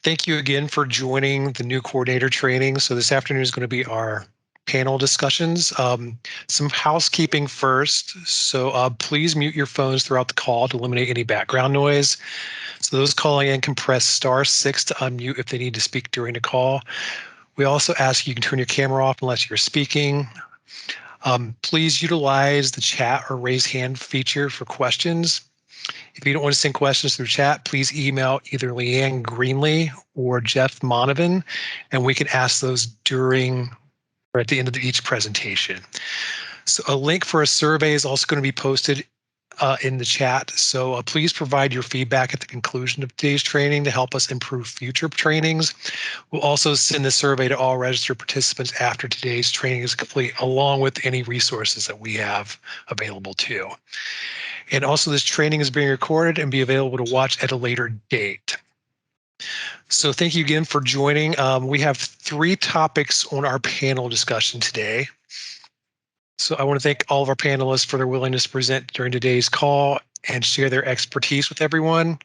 thank you again for joining the new coordinator training. So this afternoon is going to be our panel discussions. Some housekeeping first. So please mute your phones throughout the call to eliminate any background noise. So those calling in can press *6 to unmute if they need to speak during the call. We also ask you can turn your camera off unless you're speaking. Please utilize the chat or raise hand feature for questions. If you don't want to send questions through chat, please email either Leanne Greenlee or Jeff Monovan, and we can ask those during or at the end of each presentation. So a link for a survey is also going to be posted in the chat. So please provide your feedback at the conclusion of today's training to help us improve future trainings. We'll also send the survey to all registered participants after today's training is complete, along with any resources that we have available too. And also this training is being recorded and be available to watch at a later date. So thank you again for joining. We have 3 topics on our panel discussion today. So I want to thank all of our panelists for their willingness to present during today's call and share their expertise with everyone.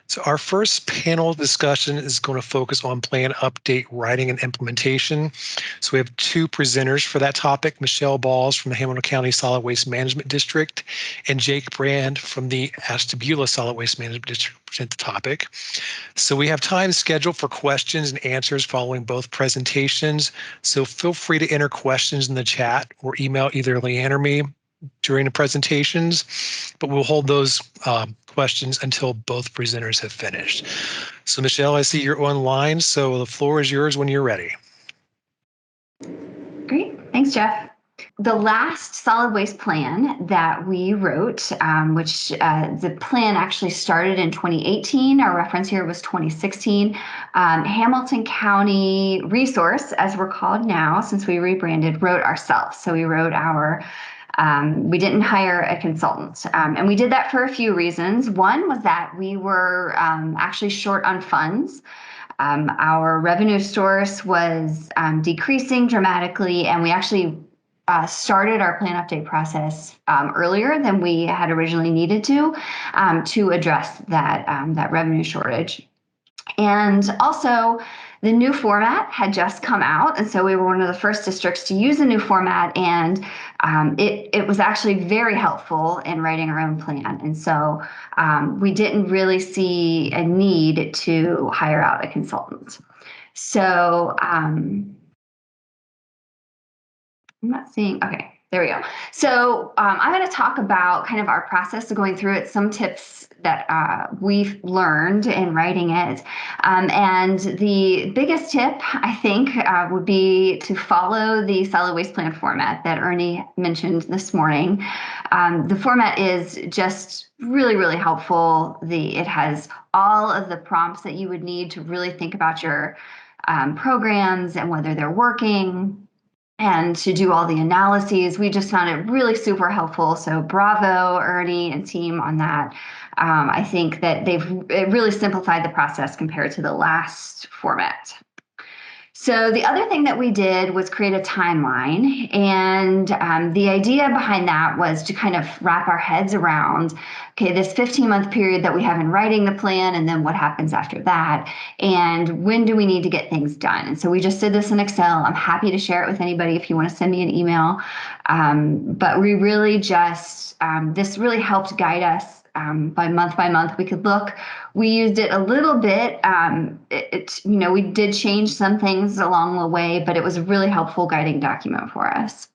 So our first panel discussion is going to focus on plan update writing and implementation. So we have 2 presenters for that topic, Michelle Balls from the Hamilton County Solid Waste Management District and Jake Brand from the Ashtabula Solid Waste Management District to present the topic. So we have time scheduled for questions and answers following both presentations. So feel free to enter questions in the chat or email either Leanne or me during the presentations, but we'll hold those questions until both presenters have finished. So Michelle, I see you're online, so the floor is yours when you're ready. Great, thanks, Jeff. The last solid waste plan that we wrote, which the plan actually started in 2018, our reference here was 2016, Hamilton County Resource, as we're called now, since we rebranded, wrote ourselves. So we wrote we didn't hire a consultant. And we did that for a few reasons. One was that we were actually short on funds. Our revenue source was decreasing dramatically, and we actually started our plan update process earlier than we had originally needed to address that revenue shortage. And also, the new format had just come out, and so we were one of the first districts to use the new format, and it was actually very helpful in writing our own plan. And so we didn't really see a need to hire out a consultant. So I'm not seeing, okay. There we go. So I'm going to talk about kind of our process of going through it, some tips that we've learned in writing it. And the biggest tip, I think, would be to follow the solid waste plan format that Ernie mentioned this morning. The format is just really, really helpful. It has all of the prompts that you would need to really think about your programs and whether they're working, and to do all the analyses. We just found it really super helpful. So bravo, Ernie and team on that. I think that it really simplified the process compared to the last format. So the other thing that we did was create a timeline, and the idea behind that was to kind of wrap our heads around, okay, this 15-month period that we have in writing the plan, and then what happens after that, and when do we need to get things done. And so we just did this in Excel. I'm happy to share it with anybody if you want to send me an email, but we really just, this really helped guide us. By month, we could look. We used it a little bit. We did change some things along the way, but it was a really helpful guiding document for us.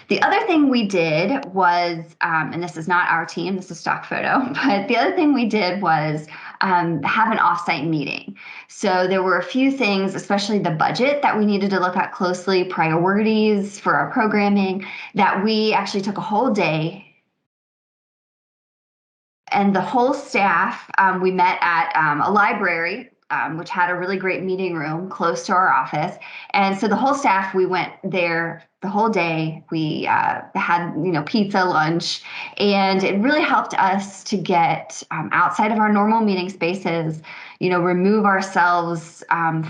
The other thing we did was, and this is not our team, this is stock photo, but the other thing we did was have an offsite meeting. So there were a few things, especially the budget, that we needed to look at closely, priorities for our programming, that we actually took a whole day. And the whole staff, we met at a library, which had a really great meeting room close to our office. And so the whole staff, we went there the whole day. We had, pizza, lunch, and it really helped us to get outside of our normal meeting spaces, remove ourselves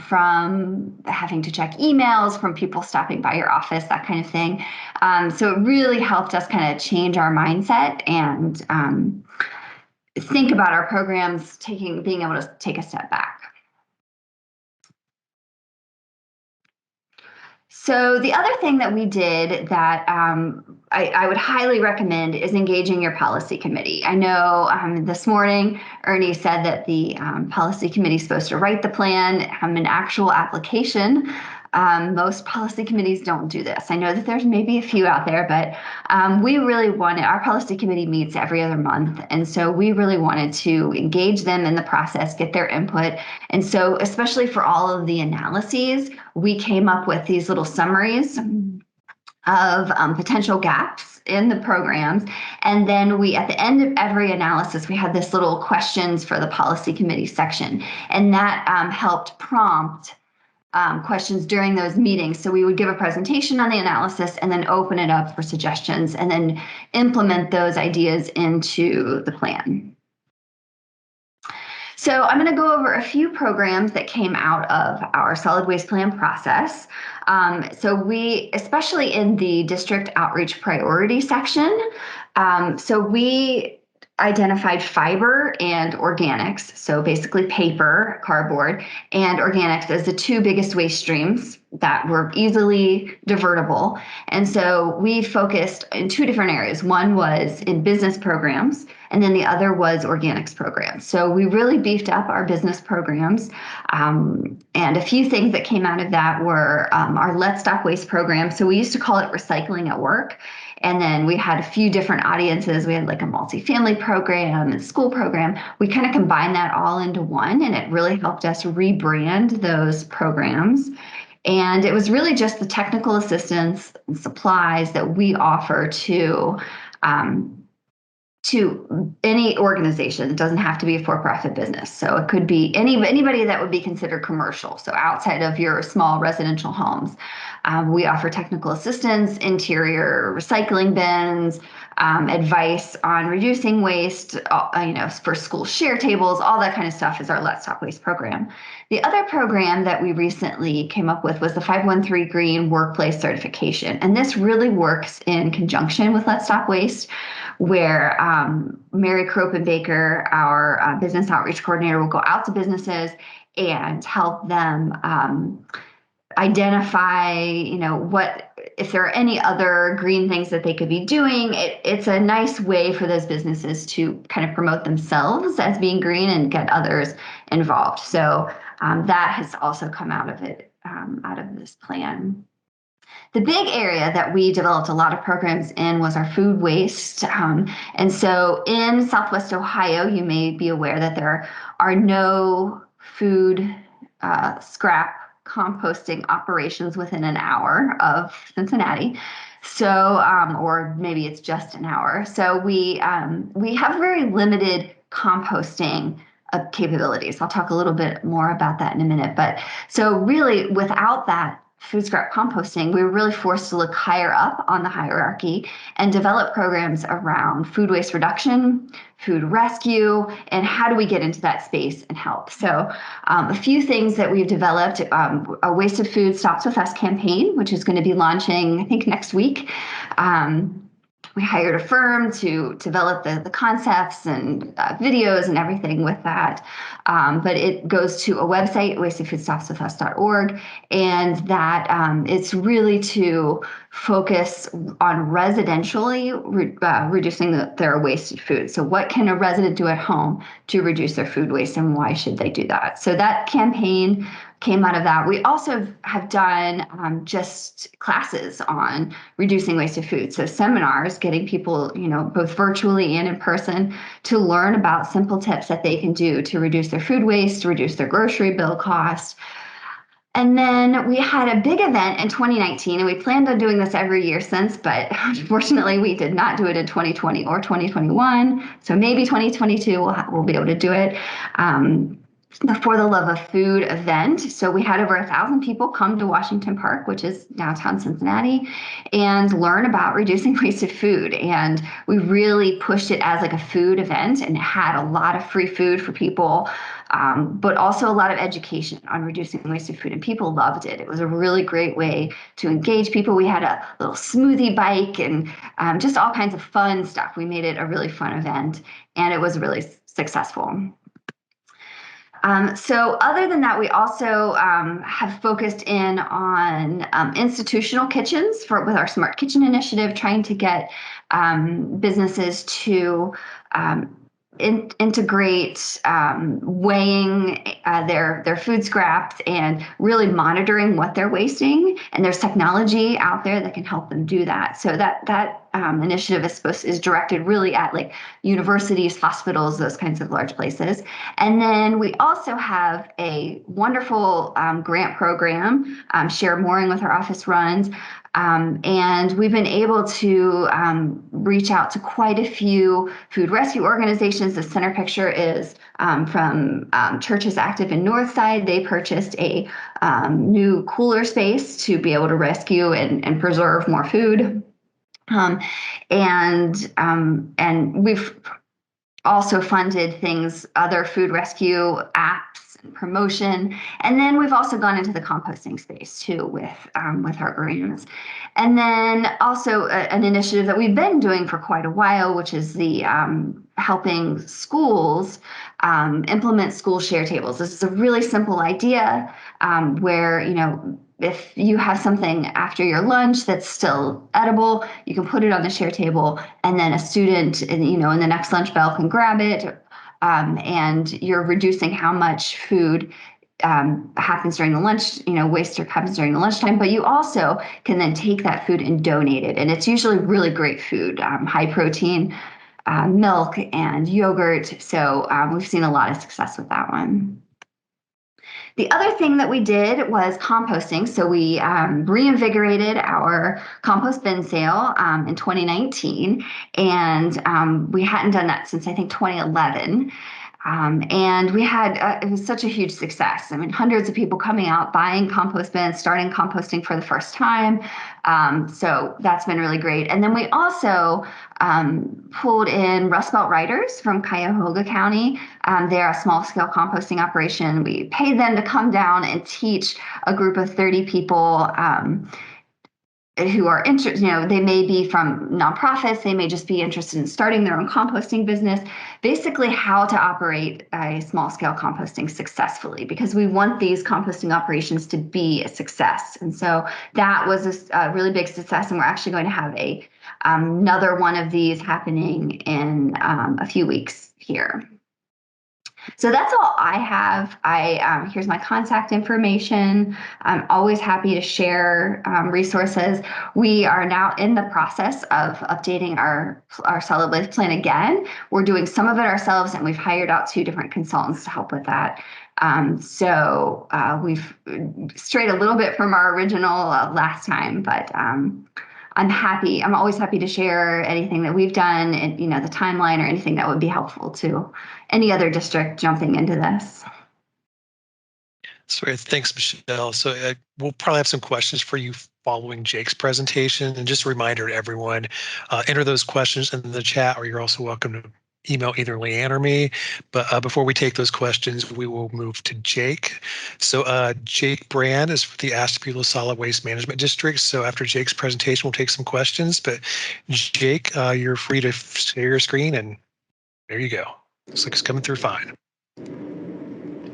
from having to check emails, from people stopping by your office, that kind of thing. So it really helped us kind of change our mindset and think about our programs, being able to take a step back. So the other thing that we did that I would highly recommend is engaging your policy committee. I know this morning Ernie said that the policy committee is supposed to write the plan, have an actual application. Most policy committees don't do this. I know that there's maybe a few out there, but we really wanted, our policy committee meets every other month. And so we really wanted to engage them in the process, get their input. And so, especially for all of the analyses, we came up with these little summaries of potential gaps in the programs. And then we, at the end of every analysis, we had this little questions for the policy committee section. And that helped prompt questions during those meetings. So we would give a presentation on the analysis and then open it up for suggestions and then implement those ideas into the plan. So I'm going to go over a few programs that came out of our solid waste plan process. So we, especially in the district outreach priority section, so we identified fiber and organics, so basically paper, cardboard, and organics as the two biggest waste streams that were easily divertible. And so we focused in two different areas. One was in business programs, and then the other was organics programs. So we really beefed up our business programs. And a few things that came out of that were our Let's Stop Waste program. So we used to call it Recycling at Work. And then we had a few different audiences. We had like a multifamily program and school program. We kind of combined that all into one, and it really helped us rebrand those programs. And it was really just the technical assistance and supplies that we offer to any organization. It doesn't have to be a for-profit business. So it could be anybody that would be considered commercial. So outside of your small residential homes, we offer technical assistance, interior recycling bins, advice on reducing waste, for school share tables, all that kind of stuff is our Let's Stop Waste program. The other program that we recently came up with was the 513 Green Workplace Certification. And this really works in conjunction with Let's Stop Waste, where Mary Kropenbaker, our business outreach coordinator, will go out to businesses and help them identify, what if there are any other green things that they could be doing. It's a nice way for those businesses to kind of promote themselves as being green and get others involved. So that has also come out of it, out of this plan. The big area that we developed a lot of programs in was our food waste. And so in Southwest Ohio, you may be aware that there are no food scrap composting operations within an hour of Cincinnati. So, or maybe it's just an hour. So we have very limited composting capabilities. I'll talk a little bit more about that in a minute. But so really without that food scrap composting, we were really forced to look higher up on the hierarchy and develop programs around food waste reduction, food rescue, and how do we get into that space and help. So a few things that we've developed, a Wasted Food Stops With Us campaign, which is going to be launching, I think, next week. We hired a firm to develop the concepts and videos and everything with that. But it goes to a website, wastedfoodstopswithus.org, and that it's really to focus on residentially reducing their wasted food. So what can a resident do at home to reduce their food waste, and why should they do that? So that campaign came out of that. We also have done just classes on reducing wasted food. So seminars, getting people, both virtually and in person, to learn about simple tips that they can do to reduce their food waste, reduce their grocery bill cost. And then we had a big event in 2019, and we planned on doing this every year since, but unfortunately we did not do it in 2020 or 2021. So maybe 2022 we'll be able to do it. The For the Love of Food event. So we had over 1,000 people come to Washington Park, which is downtown Cincinnati, and learn about reducing wasted food. And we really pushed it as like a food event, and it had a lot of free food for people, but also a lot of education on reducing wasted food. And people loved it. It was a really great way to engage people. We had a little smoothie bike and just all kinds of fun stuff. We made it a really fun event, and it was really successful. So other than that, we also have focused in on institutional kitchens with our Smart Kitchen initiative, trying to get businesses to integrate weighing their food scraps and really monitoring what they're wasting. And there's technology out there that can help them do that. So that initiative is directed really at like universities, hospitals, those kinds of large places. And then we also have a wonderful grant program, Share Mooring with our office runs. And we've been able to reach out to quite a few food rescue organizations. The center picture is from Churches Active in Northside. They purchased a new cooler space to be able to rescue and preserve more food. And we've also funded things, other food rescue apps and promotion. And then we've also gone into the composting space too with our grants. And then also an initiative that we've been doing for quite a while, which is the helping schools implement school share tables. This is a really simple idea where, if you have something after your lunch that's still edible, you can put it on the share table, and then a student, in the next lunch bell can grab it, and you're reducing how much food happens during the lunch, waste happens during the lunchtime. But you also can then take that food and donate it, and it's usually really great food, high protein, milk and yogurt. So we've seen a lot of success with that one. The other thing that we did was composting. So we reinvigorated our compost bin sale in 2019, and we hadn't done that since I think 2011. And we had, it was such a huge success. I mean, hundreds of people coming out, buying compost bins, starting composting for the first time. So that's been really great. And then we also pulled in Rust Belt Riders from Cuyahoga County. They're a small scale composting operation. We paid them to come down and teach a group of 30 people who are interested, they may be from nonprofits, they may just be interested in starting their own composting business, basically how to operate a small scale composting successfully, because we want these composting operations to be a success. And so that was a really big success. And we're actually going to have another one of these happening in a few weeks here. So that's all I have. Here's my contact information. I'm always happy to share resources. We are now in the process of updating our solid waste plan again. We're doing some of it ourselves, and we've hired out 2 different consultants to help with that. So we've strayed a little bit from our original last time, but I'm always happy to share anything that we've done, and the timeline or anything that would be helpful to any other district jumping into this. Sorry, thanks, Michelle. So we'll probably have some questions for you following Jake's presentation. And just a reminder to everyone, enter those questions in the chat, or you're also welcome to email either Leanne or me. But before we take those questions, we will move to Jake. So Jake Brand is for the Ashtabula Solid Waste Management District. So after Jake's presentation, we'll take some questions. But Jake, you're free to share your screen, and there you go. Looks like it's coming through fine.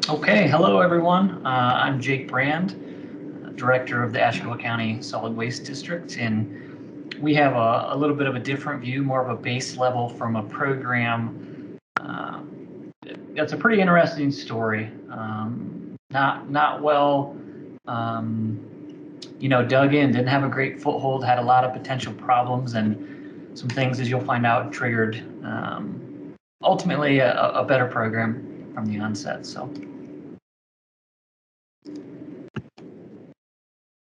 Okay, hello everyone. I'm Jake Brand, Director of the Ashtabula County Solid Waste District, and we have a little bit of a different view, more of a base level from a program. It's a pretty interesting story. Not well, dug in, didn't have a great foothold, had a lot of potential problems, and some things, as you'll find out, triggered ultimately a better program from the onset. So,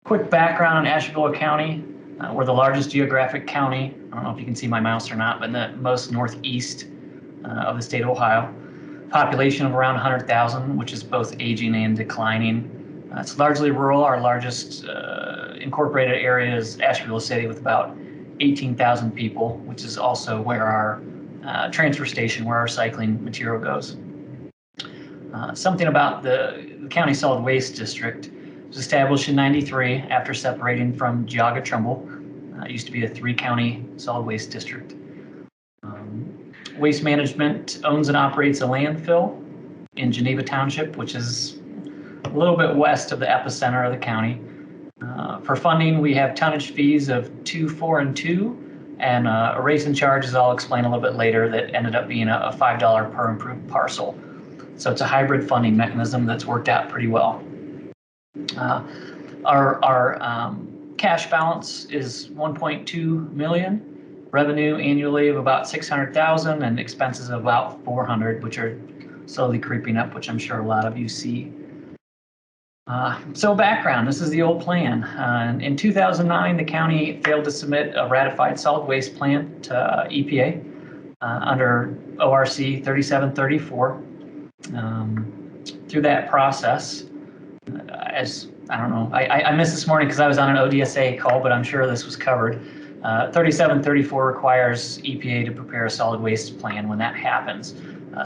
quick background on Ashtabula County. We're the largest geographic county. I don't know if you can see my mouse or not, but in the most northeast of the state of Ohio. Population of around 100,000, which is both aging and declining. It's largely rural. Our largest incorporated area is Ashtabula City with about 18,000 people, which is also where our transfer station, where our recycling material goes. Something about the County Solid Waste District. It was established in '93 after separating from Geauga Trumbull. It used to be a 3-county solid waste district. Waste Management owns and operates a landfill. in Geneva Township, which is a little bit west of the epicenter of the county. For funding, we have tonnage fees of 2, 4, and 2, and a rates and charges I'll explain a little bit later that ended up being a $5 per improved parcel. So it's a hybrid funding mechanism that's worked out pretty well. Our cash balance is 1.2 million, revenue annually of about 600,000, and expenses of about 400, which are slowly creeping up, which I'm sure a lot of you see. So background, this is the old plan. In 2009, the county failed to submit a ratified solid waste plan to EPA under ORC 3734. Through that process, as I don't know, I missed this morning because I was on an ODSA call, but I'm sure this was covered. 3734 requires EPA to prepare a solid waste plan when that happens.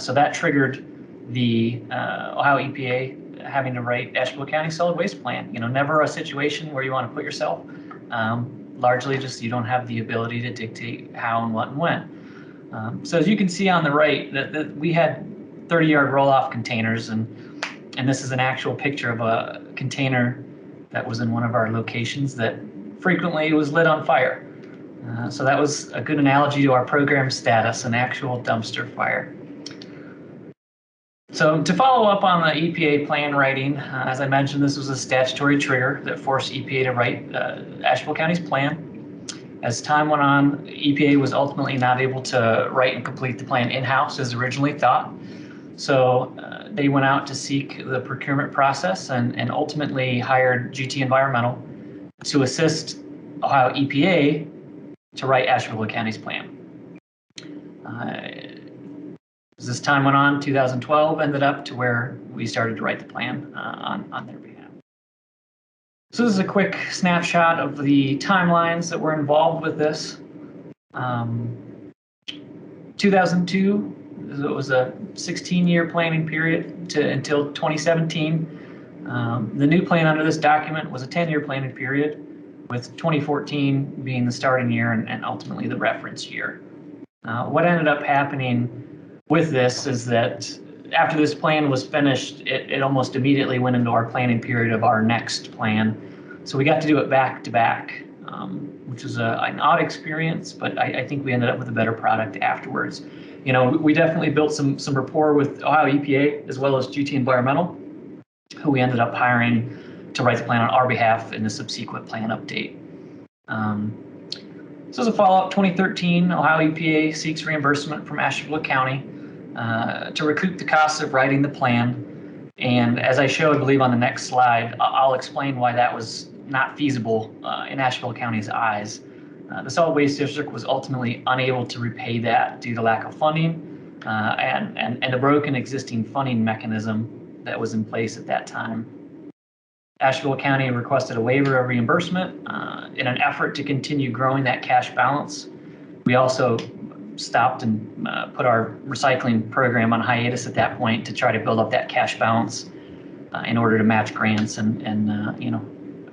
So that triggered the Ohio EPA having to write Ashtabula County solid waste plan. You know, never a situation where you want to put yourself. Largely just you don't have the ability to dictate how and what and when. So as you can see on the right, that we had 30-yard roll-off containers, and this is an actual picture of a container that was in one of our locations that frequently was lit on fire. So that was a good analogy to our program status, an actual dumpster fire. So to follow up on the EPA plan writing, as I mentioned, this was a statutory trigger that forced EPA to write Ashtabula County's plan. As time went on, EPA was ultimately not able to write and complete the plan in-house as originally thought. So they went out to seek the procurement process and ultimately hired GT Environmental to assist Ohio EPA to write Ashtabula County's plan. As this time went on, 2012 ended up to where we started to write the plan on their behalf. So this is a quick snapshot of the timelines that were involved with this. 2002, it was a 16-year planning period until 2017. The new plan under this document was a 10-year planning period, with 2014 being the starting year and ultimately the reference year. What ended up happening with this is that after this plan was finished, it almost immediately went into our planning period of our next plan. So we got to do it back to back, which was an odd experience, but I think we ended up with a better product afterwards. You know, we definitely built some rapport with Ohio EPA as well as GT Environmental, who we ended up hiring to write the plan on our behalf in the subsequent plan update. So as a follow-up, 2013, Ohio EPA seeks reimbursement from Ashtabula County to recoup the costs of writing the plan. And as I show, I believe on the next slide, I'll explain why that was not feasible in Ashtabula County's eyes. The Solid Waste District was ultimately unable to repay that due to lack of funding and a broken existing funding mechanism that was in place at that time. Ashtabula County requested a waiver of reimbursement in an effort to continue growing that cash balance. We also stopped and put our recycling program on hiatus at that point to try to build up that cash balance in order to match grants and you know,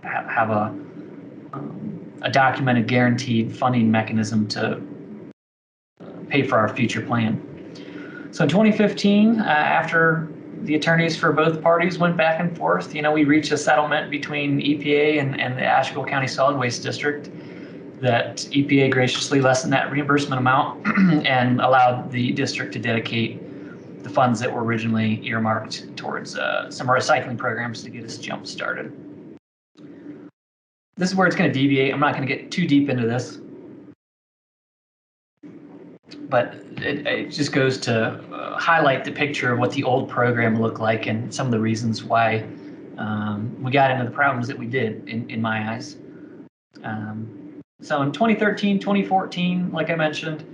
have a documented guaranteed funding mechanism to pay for our future plan. So in 2015, after the attorneys for both parties went back and forth, you know, we reached a settlement between EPA and the Ashtabula County Solid Waste District that EPA graciously lessened that reimbursement amount and allowed the district to dedicate the funds that were originally earmarked towards some recycling programs to get us jump started. This is where it's going to deviate. I'm not going to get too deep into this, but it just goes to highlight the picture of what the old program looked like and some of the reasons why we got into the problems that we did in my eyes. So in 2013, 2014, like I mentioned,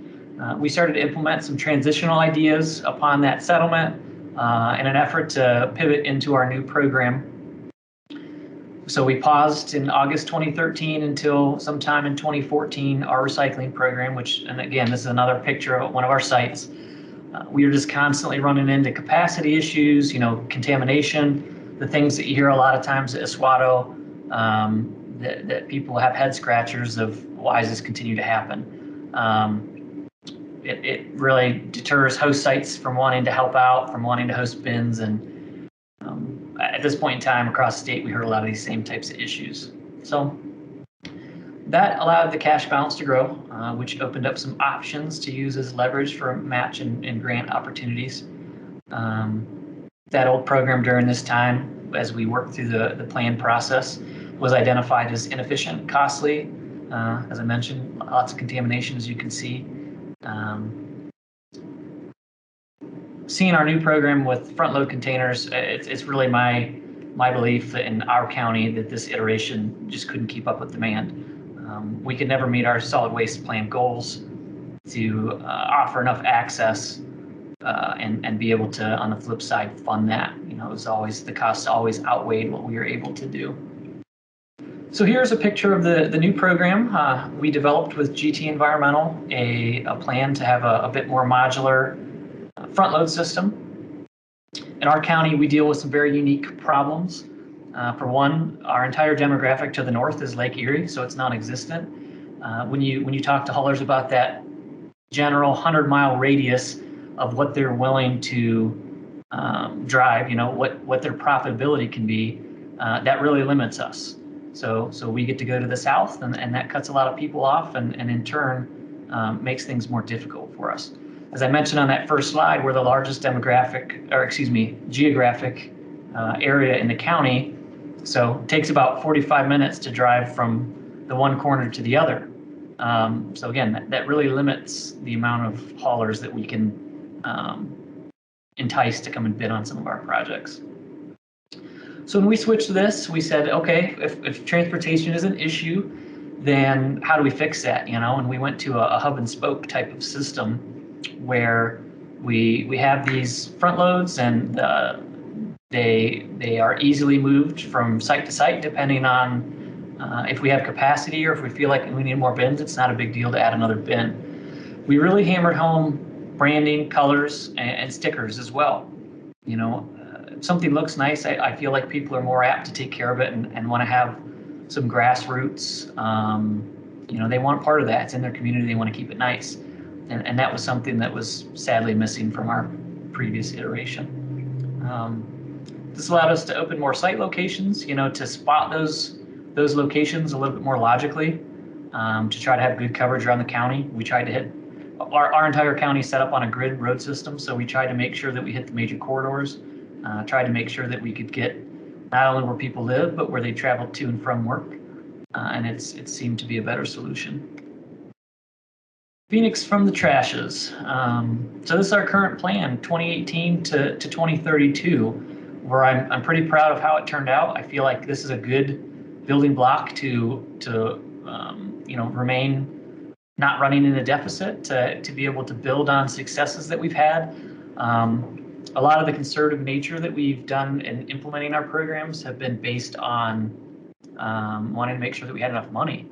we started to implement some transitional ideas upon that settlement in an effort to pivot into our new program. So we paused in August 2013 until sometime in 2014 our recycling program, which, and again, this is another picture of one of our sites. We are just constantly running into capacity issues, you know, contamination, the things that you hear a lot of times at Oswego, that people have head scratchers of why does this continue to happen. it really deters host sites from wanting to help out, from wanting to host bins. And at this point in time across the state, we heard a lot of these same types of issues. So that allowed the cash balance to grow, which opened up some options to use as leverage for match and grant opportunities. That old program during this time, as we worked through the plan process, was identified as inefficient, costly. As I mentioned, lots of contamination, as you can see. Seeing our new program with front load containers, it's really my belief that in our county that this iteration just couldn't keep up with demand. We could never meet our solid waste plan goals to offer enough access and be able to, on the flip side, fund that. You know, it was always, the costs always outweighed what we were able to do. So here's a picture of the new program. We developed with GT Environmental a plan to have a bit more modular front load system. In our county, we deal with some very unique problems. For one, our entire demographic to the north is Lake Erie, so it's non-existent. When you talk to haulers about that general 100-mile radius of what they're willing to drive, you know, what their profitability can be, that really limits us. So we get to go to the south, and that cuts a lot of people off, and in turn makes things more difficult for us. As I mentioned on that first slide, we're the largest geographic area in the county. So it takes about 45 minutes to drive from the one corner to the other. So again, that really limits the amount of haulers that we can entice to come and bid on some of our projects. So when we switched to this, we said, okay, if transportation is an issue, then how do we fix that? You know, and we went to a hub and spoke type of system where we have these front loads, and they are easily moved from site to site depending on if we have capacity or if we feel like we need more bins. It's not a big deal to add another bin. We really hammered home branding, colors, and stickers as well. You know, if something looks nice, I feel like people are more apt to take care of it and want to have some grassroots. You know, they want part of that. It's in their community. They want to keep it nice. And that was something that was sadly missing from our previous iteration. This allowed us to open more site locations, you know, to spot those locations a little bit more logically, to try to have good coverage around the county. We tried to hit our entire county set up on a grid road system, so we tried to make sure that we hit the major corridors, tried to make sure that we could get not only where people live, but where they travel to and from work, and it seemed to be a better solution. Phoenix from the trashes. So this is our current plan, 2018 to 2032, where I'm pretty proud of how it turned out. I feel like this is a good building block to you know, remain not running in a deficit, to be able to build on successes that we've had. A lot of the conservative nature that we've done in implementing our programs have been based on wanting to make sure that we had enough money.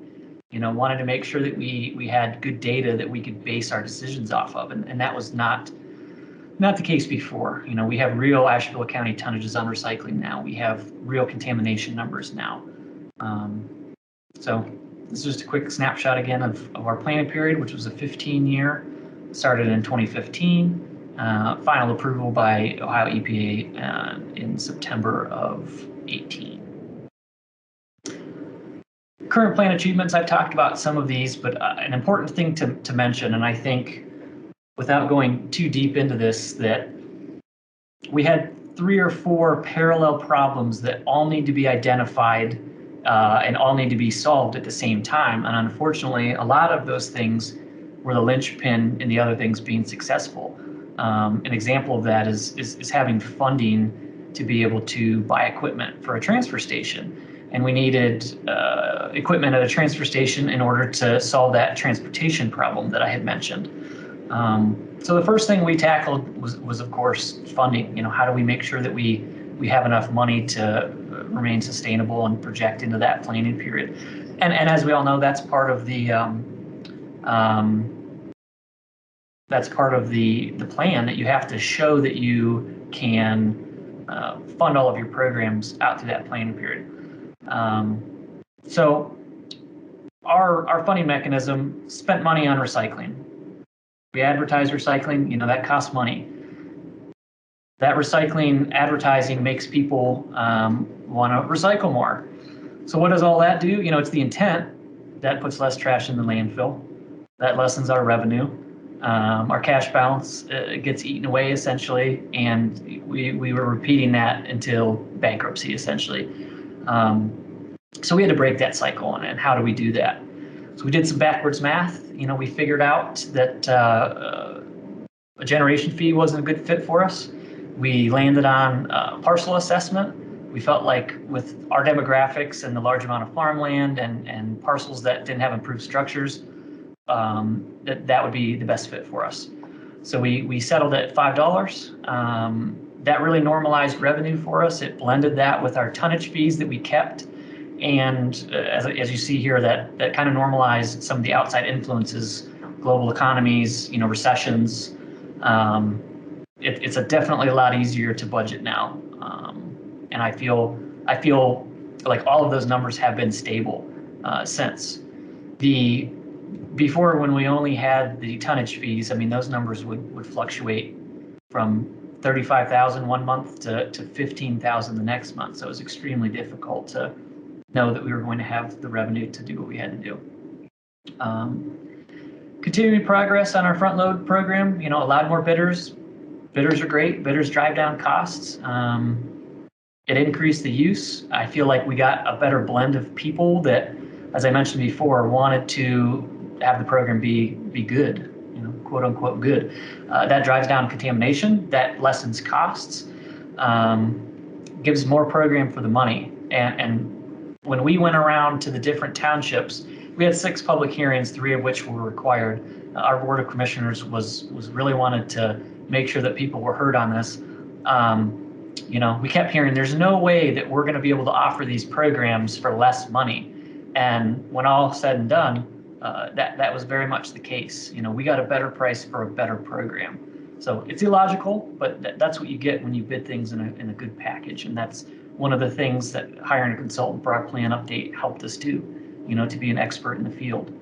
You know, wanted to make sure that we had good data that we could base our decisions off of, and that was not the case before. You know, we have real Ashtabula County tonnages on recycling now. We have real contamination numbers now. So this is just a quick snapshot again of our planning period, which was a 15-year, started in 2015, final approval by Ohio EPA in September of 18. Current plan achievements, I've talked about some of these, but an important thing to mention, and I think without going too deep into this, that we had 3 or 4 parallel problems that all need to be identified and all need to be solved at the same time. And unfortunately, a lot of those things were the linchpin in the other things being successful. An example of that is having funding to be able to buy equipment for a transfer station. And we needed equipment at a transfer station in order to solve that transportation problem that I had mentioned. So the first thing we tackled was of course funding. You know, how do we make sure that we have enough money to remain sustainable and project into that planning period? And as we all know, that's part of the plan, that you have to show that you can fund all of your programs out through that planning period. So our funding mechanism spent money on recycling. We advertise recycling, that costs money. That recycling advertising makes people want to recycle more. So what does all that do? It's the intent that puts less trash in the landfill. That lessens our revenue. Our cash balance gets eaten away essentially, and we were repeating that until bankruptcy essentially. So we had to break that cycle, and how do we do that? So we did some backwards math. We figured out that a generation fee wasn't a good fit for us. We landed on parcel assessment. We felt like with our demographics and the large amount of farmland and parcels that didn't have improved structures, that would be the best fit for us. So we settled at $5. That really normalized revenue for us. It blended that with our tonnage fees that we kept. And as you see here, that kind of normalized some of the outside influences, global economies, recessions. It's definitely a lot easier to budget now. And I feel like all of those numbers have been stable since. Before, when we only had the tonnage fees, those numbers would fluctuate from 35,000 one month to 15,000 the next month. So it was extremely difficult to know that we were going to have the revenue to do what we had to do. Continuing progress on our front load program, allowed more bidders. Bidders are great. Bidders drive down costs. It increased the use. I feel like we got a better blend of people that, as I mentioned before, wanted to have the program be good, quote unquote good. That drives down contamination. That lessens costs. Gives more program for the money. And when we went around to the different townships, we had 6 public hearings, 3 of which were required. Our Board of Commissioners was really wanted to make sure that people were heard on this. We kept hearing there's no way that we're going to be able to offer these programs for less money. And when all said and done, that was very much the case. We got a better price for a better program. So it's illogical, but that's what you get when you bid things in a good package. And that's one of the things that hiring a consultant for our plan update helped us do, to be an expert in the field.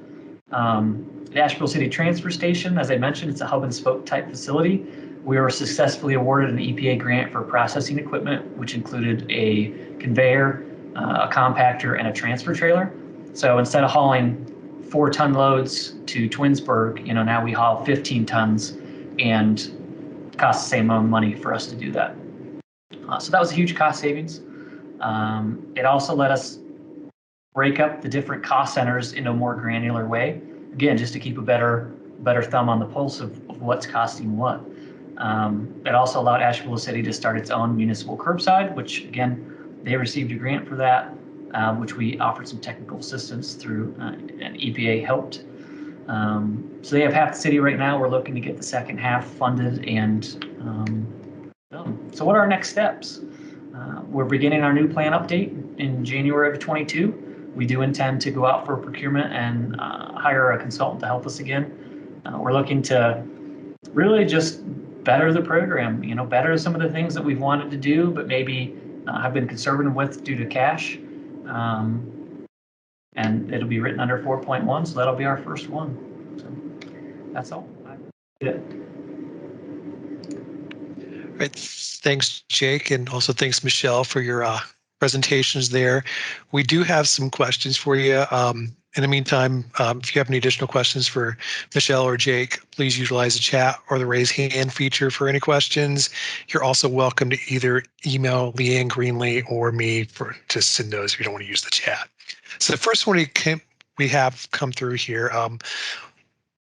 The Asheville City Transfer Station, as I mentioned, it's a hub and spoke type facility. We were successfully awarded an EPA grant for processing equipment, which included a conveyor, a compactor, and a transfer trailer. So instead of hauling 4-ton loads to Twinsburg, now we haul 15 tons and costs the same amount of money for us to do that. So that was a huge cost savings. It also let us break up the different cost centers in a more granular way. Again, just to keep a better thumb on the pulse of what's costing what. It also allowed Asheville City to start its own municipal curbside, which again, they received a grant for that, which we offered some technical assistance through, and EPA helped. So they have half the city right now. We're looking to get the second half funded and done. So what are our next steps? We're beginning our new plan update in January of 22. We do intend to go out for procurement and hire a consultant to help us again. We're looking to really just better the program, better some of the things that we've wanted to do, but maybe have been conservative with due to cash. And it'll be written under 4.1, so that'll be our first one. So that's all. Yeah. All right. Thanks, Jake, and also thanks, Michelle, for your presentations there. We do have some questions for you. In the meantime, if you have any additional questions for Michelle or Jake, please utilize the chat or the raise hand feature for any questions. You're also welcome to either email Leanne Greenlee or me to send those if you don't want to use the chat. So the first one we have come through here.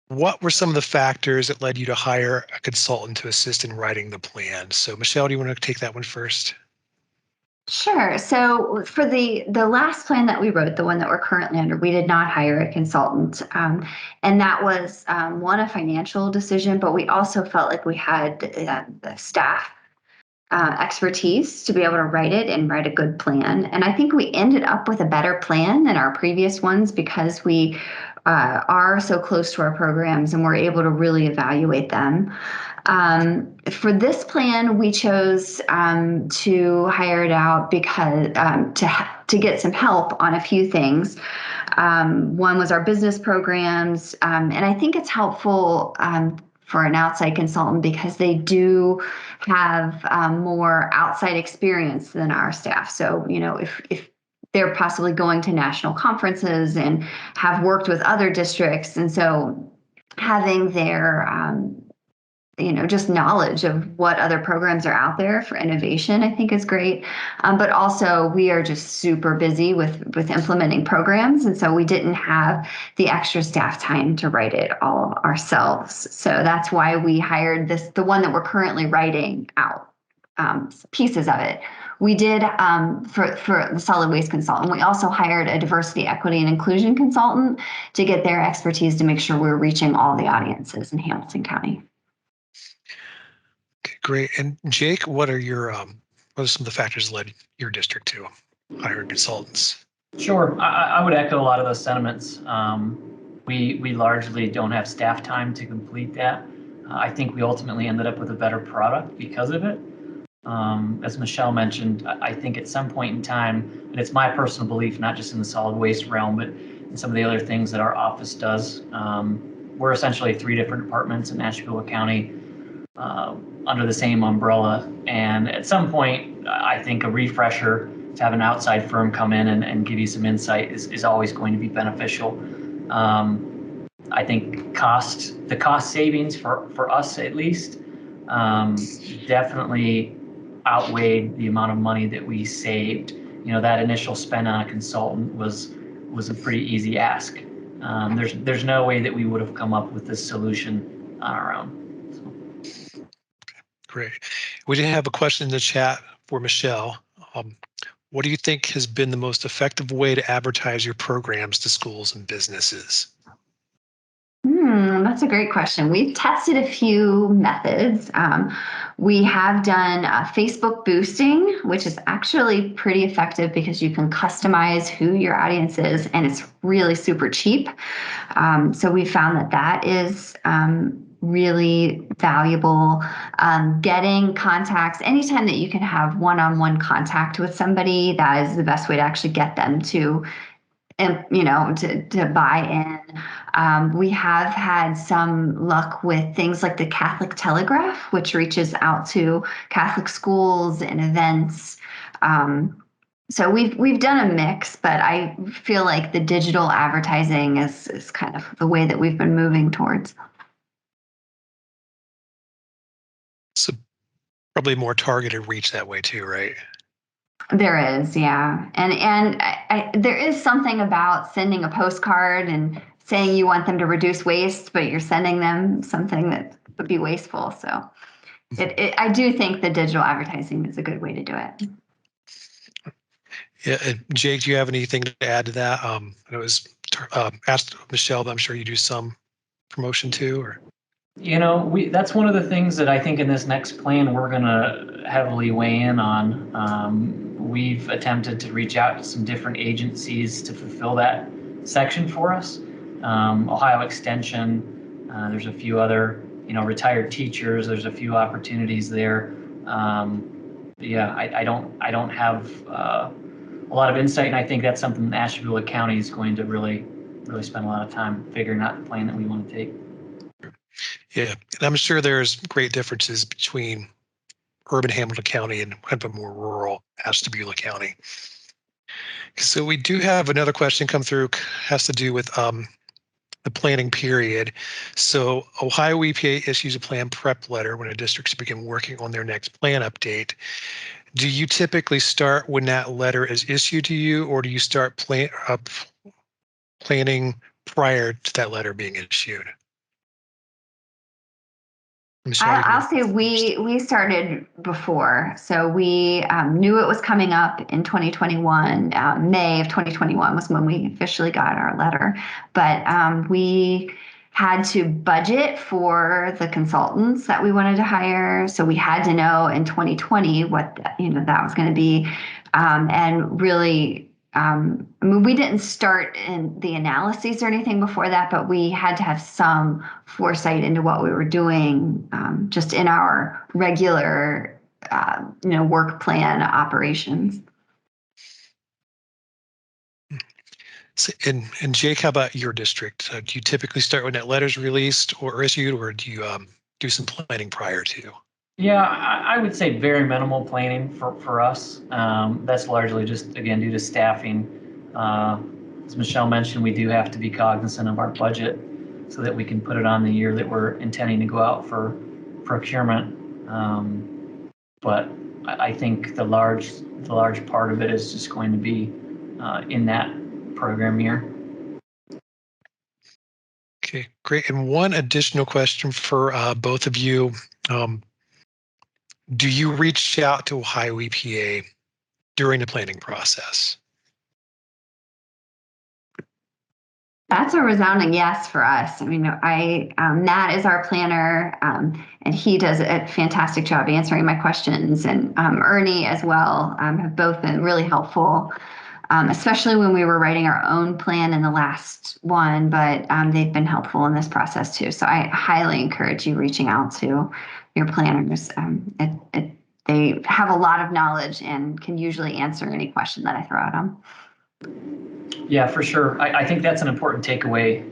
What were some of the factors that led you to hire a consultant to assist in writing the plan? So Michelle, do you want to take that one first? Sure. So for the last plan that we wrote, the one that we're currently under, we did not hire a consultant. And that was a financial decision, but we also felt like we had the staff expertise to be able to write it and write a good plan. And I think we ended up with a better plan than our previous ones because we are so close to our programs and we're able to really evaluate them. For this plan, we chose to hire it out because to get some help on a few things. One was our business programs, and I think it's helpful for an outside consultant because they do have more outside experience than our staff. So, if they're possibly going to national conferences and have worked with other districts, and so having their just knowledge of what other programs are out there for innovation, I think is great. But also, we are just super busy with implementing programs, and so we didn't have the extra staff time to write it all ourselves. So that's why we hired the one that we're currently writing out pieces of it. We did for the solid waste consultant. We also hired a diversity, equity, and inclusion consultant to get their expertise to make sure we're reaching all the audiences in Hamilton County. Okay, great. And Jake, what are some of the factors that led your district to hire consultants? Sure, I would echo a lot of those sentiments. We largely don't have staff time to complete that. I think we ultimately ended up with a better product because of it. As Michelle mentioned, I think at some point in time, and it's my personal belief, not just in the solid waste realm, but in some of the other things that our office does, we're essentially 3 different departments in Ashtabula County under the same umbrella. And at some point, I think a refresher to have an outside firm come in and give you some insight is always going to be beneficial. I think the cost savings for us at least definitely outweighed the amount of money that we saved. That initial spend on a consultant was a pretty easy ask. There's no way that we would have come up with this solution on our own. Great. We did have a question in the chat for Michelle. What do you think has been the most effective way to advertise your programs to schools and businesses? That's a great question. We've tested a few methods. We have done Facebook boosting, which is actually pretty effective because you can customize who your audience is, and it's really super cheap. So we found that is really valuable. Getting contacts, anytime that you can have one-on-one contact with somebody, that is the best way to actually get them to buy in. We have had some luck with things like the Catholic Telegraph, which reaches out to Catholic schools and events. So we've done a mix, but I feel like the digital advertising is kind of the way that we've been moving towards. So probably more targeted reach that way too, right? There is, yeah. And there is something about sending a postcard and saying you want them to reduce waste, but you're sending them something that would be wasteful. So I do think the digital advertising is a good way to do it. Yeah, Jake, do you have anything to add to that? It was asked Michelle, but I'm sure you do some promotion too, or? That's one of the things that I think in this next plan we're going to heavily weigh in on. We've attempted to reach out to some different agencies to fulfill that section for us. Ohio Extension, there's a few other, retired teachers, there's a few opportunities there. Yeah, I don't have a lot of insight, and I think that's something Ashtabula County is going to really spend a lot of time figuring out the plan that we want to take. Yeah, and I'm sure there's great differences between urban Hamilton County and kind of a more rural Ashtabula County. So we do have another question come through, has to do with the planning period. So Ohio EPA issues a plan prep letter when a district begin working on their next plan update. Do you typically start when that letter is issued to you, or do you start planning prior to that letter being issued? I'll say we started before. So we knew it was coming up in 2021. May of 2021 was when we officially got our letter. But we had to budget for the consultants that we wanted to hire. So we had to know in 2020 what that was going to be. And really, we didn't start in the analyses or anything before that, but we had to have some foresight into what we were doing just in our regular, work plan operations. And Jake, how about your district? Do you typically start when that letter's released or issued, or do you do some planning prior to? Yeah, I would say very minimal planning for us. That's largely just, again, due to staffing. As Michelle mentioned, we do have to be cognizant of our budget so that we can put it on the year that we're intending to go out for procurement. But I think the large part of it is just going to be in that program year. Okay, great. And one additional question for both of you. Do you reach out to Ohio EPA during the planning process? That's a resounding yes for us. I mean, Matt is our planner, and he does a fantastic job answering my questions, and Ernie as well have both been really helpful, especially when we were writing our own plan in the last one, but they've been helpful in this process too. So I highly encourage you reaching out to your planners. They have a lot of knowledge and can usually answer any question that I throw at them. Yeah, for sure. I think that's an important takeaway.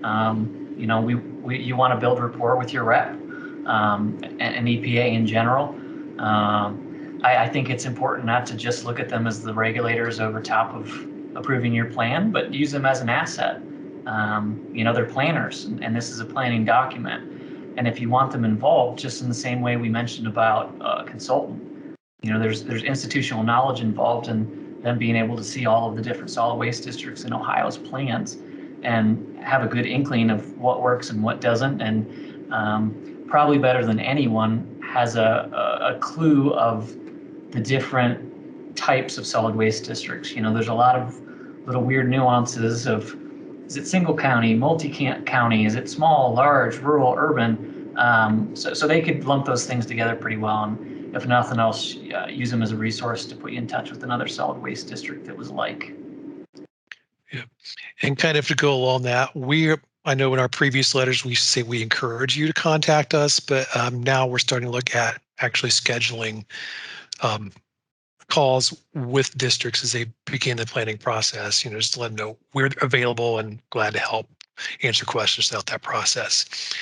You want to build rapport with your rep and EPA in general. I think it's important not to just look at them as the regulators over top of approving your plan, but use them as an asset. They're planners, and this is a planning document. And if you want them involved, just in the same way we mentioned about a consultant, there's institutional knowledge involved in them being able to see all of the different solid waste districts in Ohio's plans and have a good inkling of what works and what doesn't. And probably better than anyone has a clue of the different types of solid waste districts. There's a lot of little weird nuances of, is it single county, multi-county, is it small, large, rural, urban? So they could lump those things together pretty well. And if nothing else, use them as a resource to put you in touch with another solid waste district that was like. Yeah, and kind of to go along that, I know in our previous letters we say we encourage you to contact us, but now we're starting to look at actually scheduling calls with districts as they begin the planning process. Just to let them know we're available and glad to help answer questions throughout that process.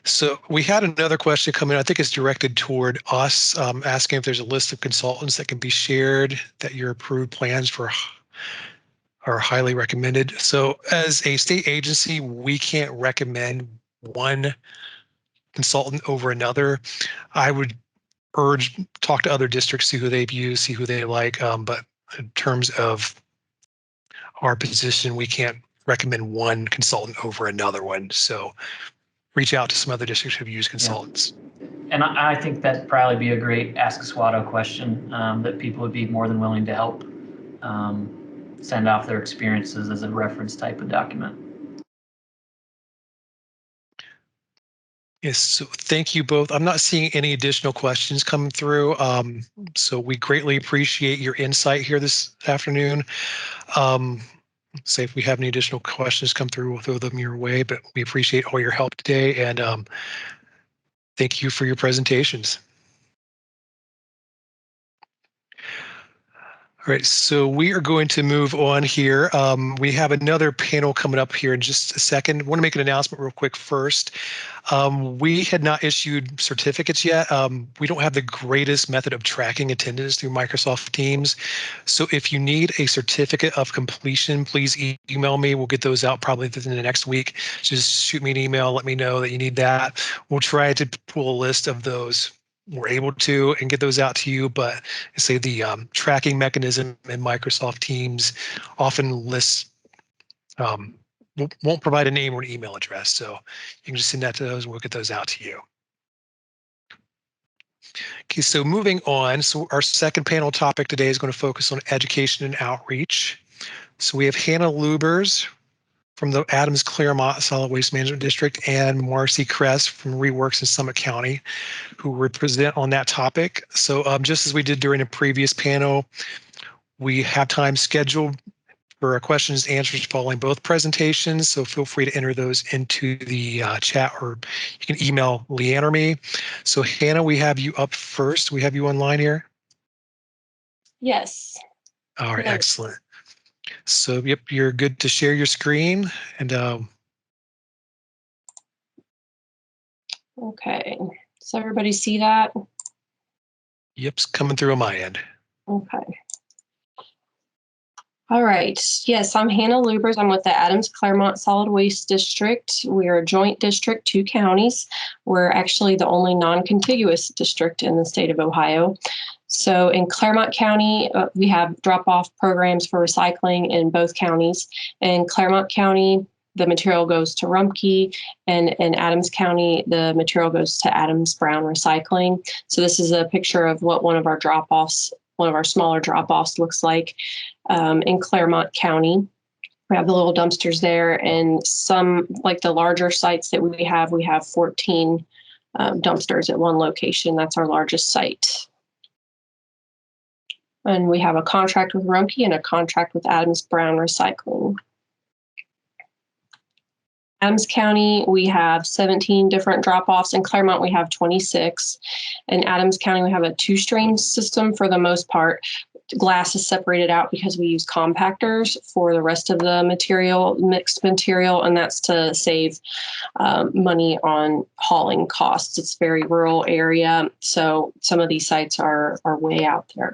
So we had another question come in. I think it's directed toward us, asking if there's a list of consultants that can be shared that your approved plans for are highly recommended. So as a state agency, we can't recommend one consultant over another. I would urge, talk to other districts, see who they've used, see who they like. But in terms of our position, we can't recommend one consultant over another one. So reach out to some other districts who've used consultants. Yeah. And I think that'd probably be a great Ask a SWATO question that people would be more than willing to help send off their experiences as a reference type of document. Yes, so thank you both. I'm not seeing any additional questions coming through. So we greatly appreciate your insight here this afternoon. Say if we have any additional questions come through, we'll throw them your way, but we appreciate all your help today, and thank you for your presentations. All right, so we are going to move on here. We have another panel coming up here in just a second. I want to make an announcement real quick first. We had not issued certificates yet. We don't have the greatest method of tracking attendance through Microsoft Teams. So if you need a certificate of completion, please email me. We'll get those out probably within the next week. Just shoot me an email, let me know that you need that. We'll try to pull a list of those. We're able to and get those out to you, but say the tracking mechanism in Microsoft Teams often lists, won't provide a name or an email address. So you can just send that to those and we'll get those out to you. Okay, so moving on. So our second panel topic today is going to focus on education and outreach. So we have Hannah Lubers from the Adams Claremont Solid Waste Management District and Marcy Kress from Reworks in Summit County, who represent on that topic. So just as we did during a previous panel, we have time scheduled for our questions and answers following both presentations. So feel free to enter those into the chat, or you can email Leanne or me. So Hannah, we have you up first. We have you online here. Yes. All right, excellent. So, yep, you're good to share your screen. And Okay. Does everybody see that? yep, it's coming through on my end. Okay. All right. Yes, I'm Hannah Lubers. I'm with the Adams-Claremont Solid Waste District. We are a joint district, 2 counties. We're actually the only non-contiguous district in the state of Ohio. So in Claremont County, we have drop-off programs for recycling in both counties. In Claremont County, the material goes to Rumpke, and in Adams County, the material goes to Adams Brown Recycling. So this is a picture of what one of our smaller drop-offs looks like in Claremont County. We have the little dumpsters there, and some, like the larger sites that we have 14 dumpsters at one location. That's our largest site. And we have a contract with Rumpke and a contract with Adams Brown Recycling. Adams County, we have 17 different drop-offs. In Claremont, we have 26. In Adams County, we have a 2-stream system for the most part. Glass is separated out because we use compactors for the rest of the material, mixed material, and that's to save money on hauling costs. It's a very rural area, so some of these sites are way out there.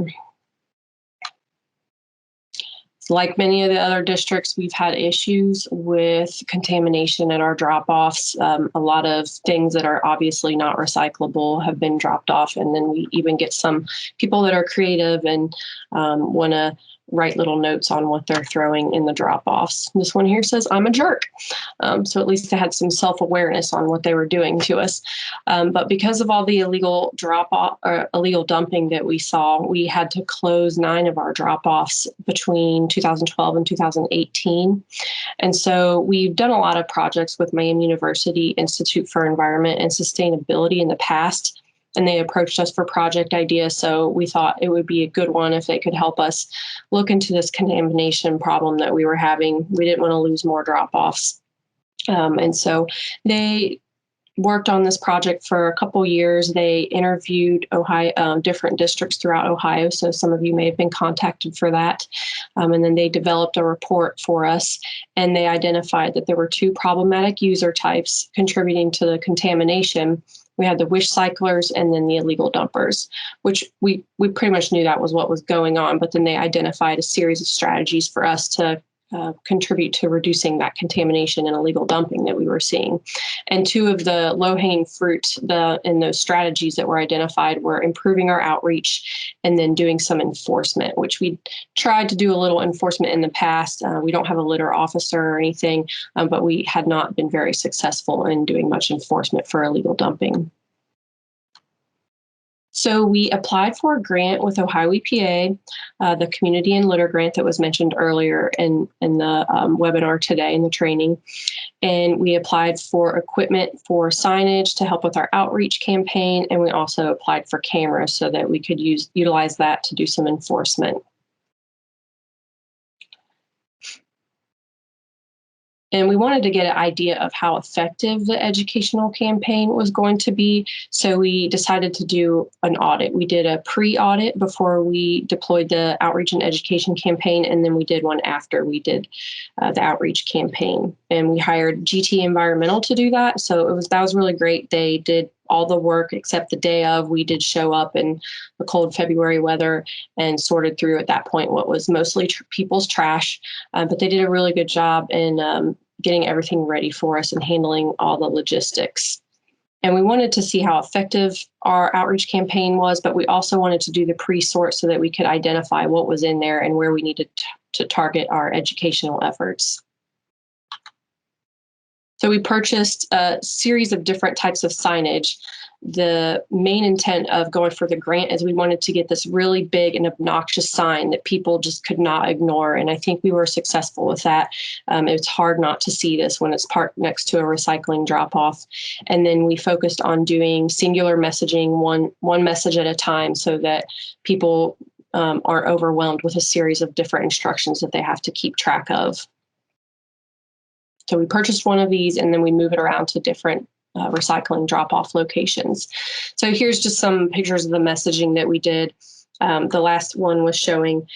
Like many of the other districts, we've had issues with contamination at our drop-offs. A lot of things that are obviously not recyclable have been dropped off, and then we even get some people that are creative and want to write little notes on what they're throwing in the drop-offs. This one here says, "I'm a jerk." So at least they had some self-awareness on what they were doing to us. But because of all the illegal drop-off or illegal dumping that we saw, we had to close 9 of our drop-offs between 2012 and 2018. And so we've done a lot of projects with Miami University Institute for Environment and Sustainability in the past, and they approached us for project ideas. So we thought it would be a good one if they could help us look into this contamination problem that we were having. We didn't want to lose more drop-offs. And so they worked on this project for a couple years. They interviewed different districts throughout Ohio. So some of you may have been contacted for that. And then they developed a report for us, and they identified that there were 2 problematic user types contributing to the contamination. We had the wish cyclers and then the illegal dumpers, which we pretty much knew that was what was going on. But then they identified a series of strategies for us to contribute to reducing that contamination and illegal dumping that we were seeing. And 2 of the low-hanging fruit in those strategies that were identified were improving our outreach and then doing some enforcement, which we tried to do a little enforcement in the past. We don't have a litter officer or anything, but we had not been very successful in doing much enforcement for illegal dumping. So we applied for a grant with Ohio EPA, the Community and Litter Grant that was mentioned earlier in the webinar today in the training. And we applied for equipment for signage to help with our outreach campaign. And we also applied for cameras so that we could utilize that to do some enforcement. And we wanted to get an idea of how effective the educational campaign was going to be. So we decided to do an audit. We did a pre-audit before we deployed the outreach and education campaign, and then we did one after we did the outreach campaign. And we hired GT Environmental to do that. So that was really great. They did all the work except the day of. We did show up in the cold February weather and sorted through at that point what was mostly people's trash. But they did a really good job in getting everything ready for us and handling all the logistics. And we wanted to see how effective our outreach campaign was, but we also wanted to do the pre-sort so that we could identify what was in there and where we needed to target our educational efforts. So we purchased a series of different types of signage. The main intent of going for the grant is we wanted to get this really big and obnoxious sign that people just could not ignore. And I think we were successful with that. It's hard not to see this when it's parked next to a recycling drop-off. And then we focused on doing singular messaging, one message at a time, so that people aren't overwhelmed with a series of different instructions that they have to keep track of. So we purchased one of these, and then we move it around to different recycling drop-off locations. So here's just some pictures of the messaging that we did. The last one was showing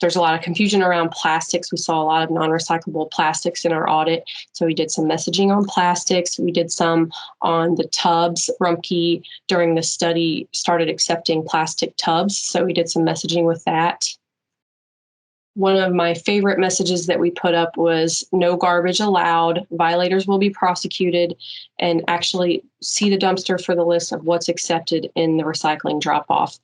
There's a lot of confusion around plastics. We saw a lot of non-recyclable plastics in our audit. So we did some messaging on plastics. We did some on the tubs. Rumpke, during the study, started accepting plastic tubs. So we did some messaging with that. One of my favorite messages that we put up was no garbage allowed, violators will be prosecuted, and actually see the dumpster for the list of what's accepted in the recycling drop-off.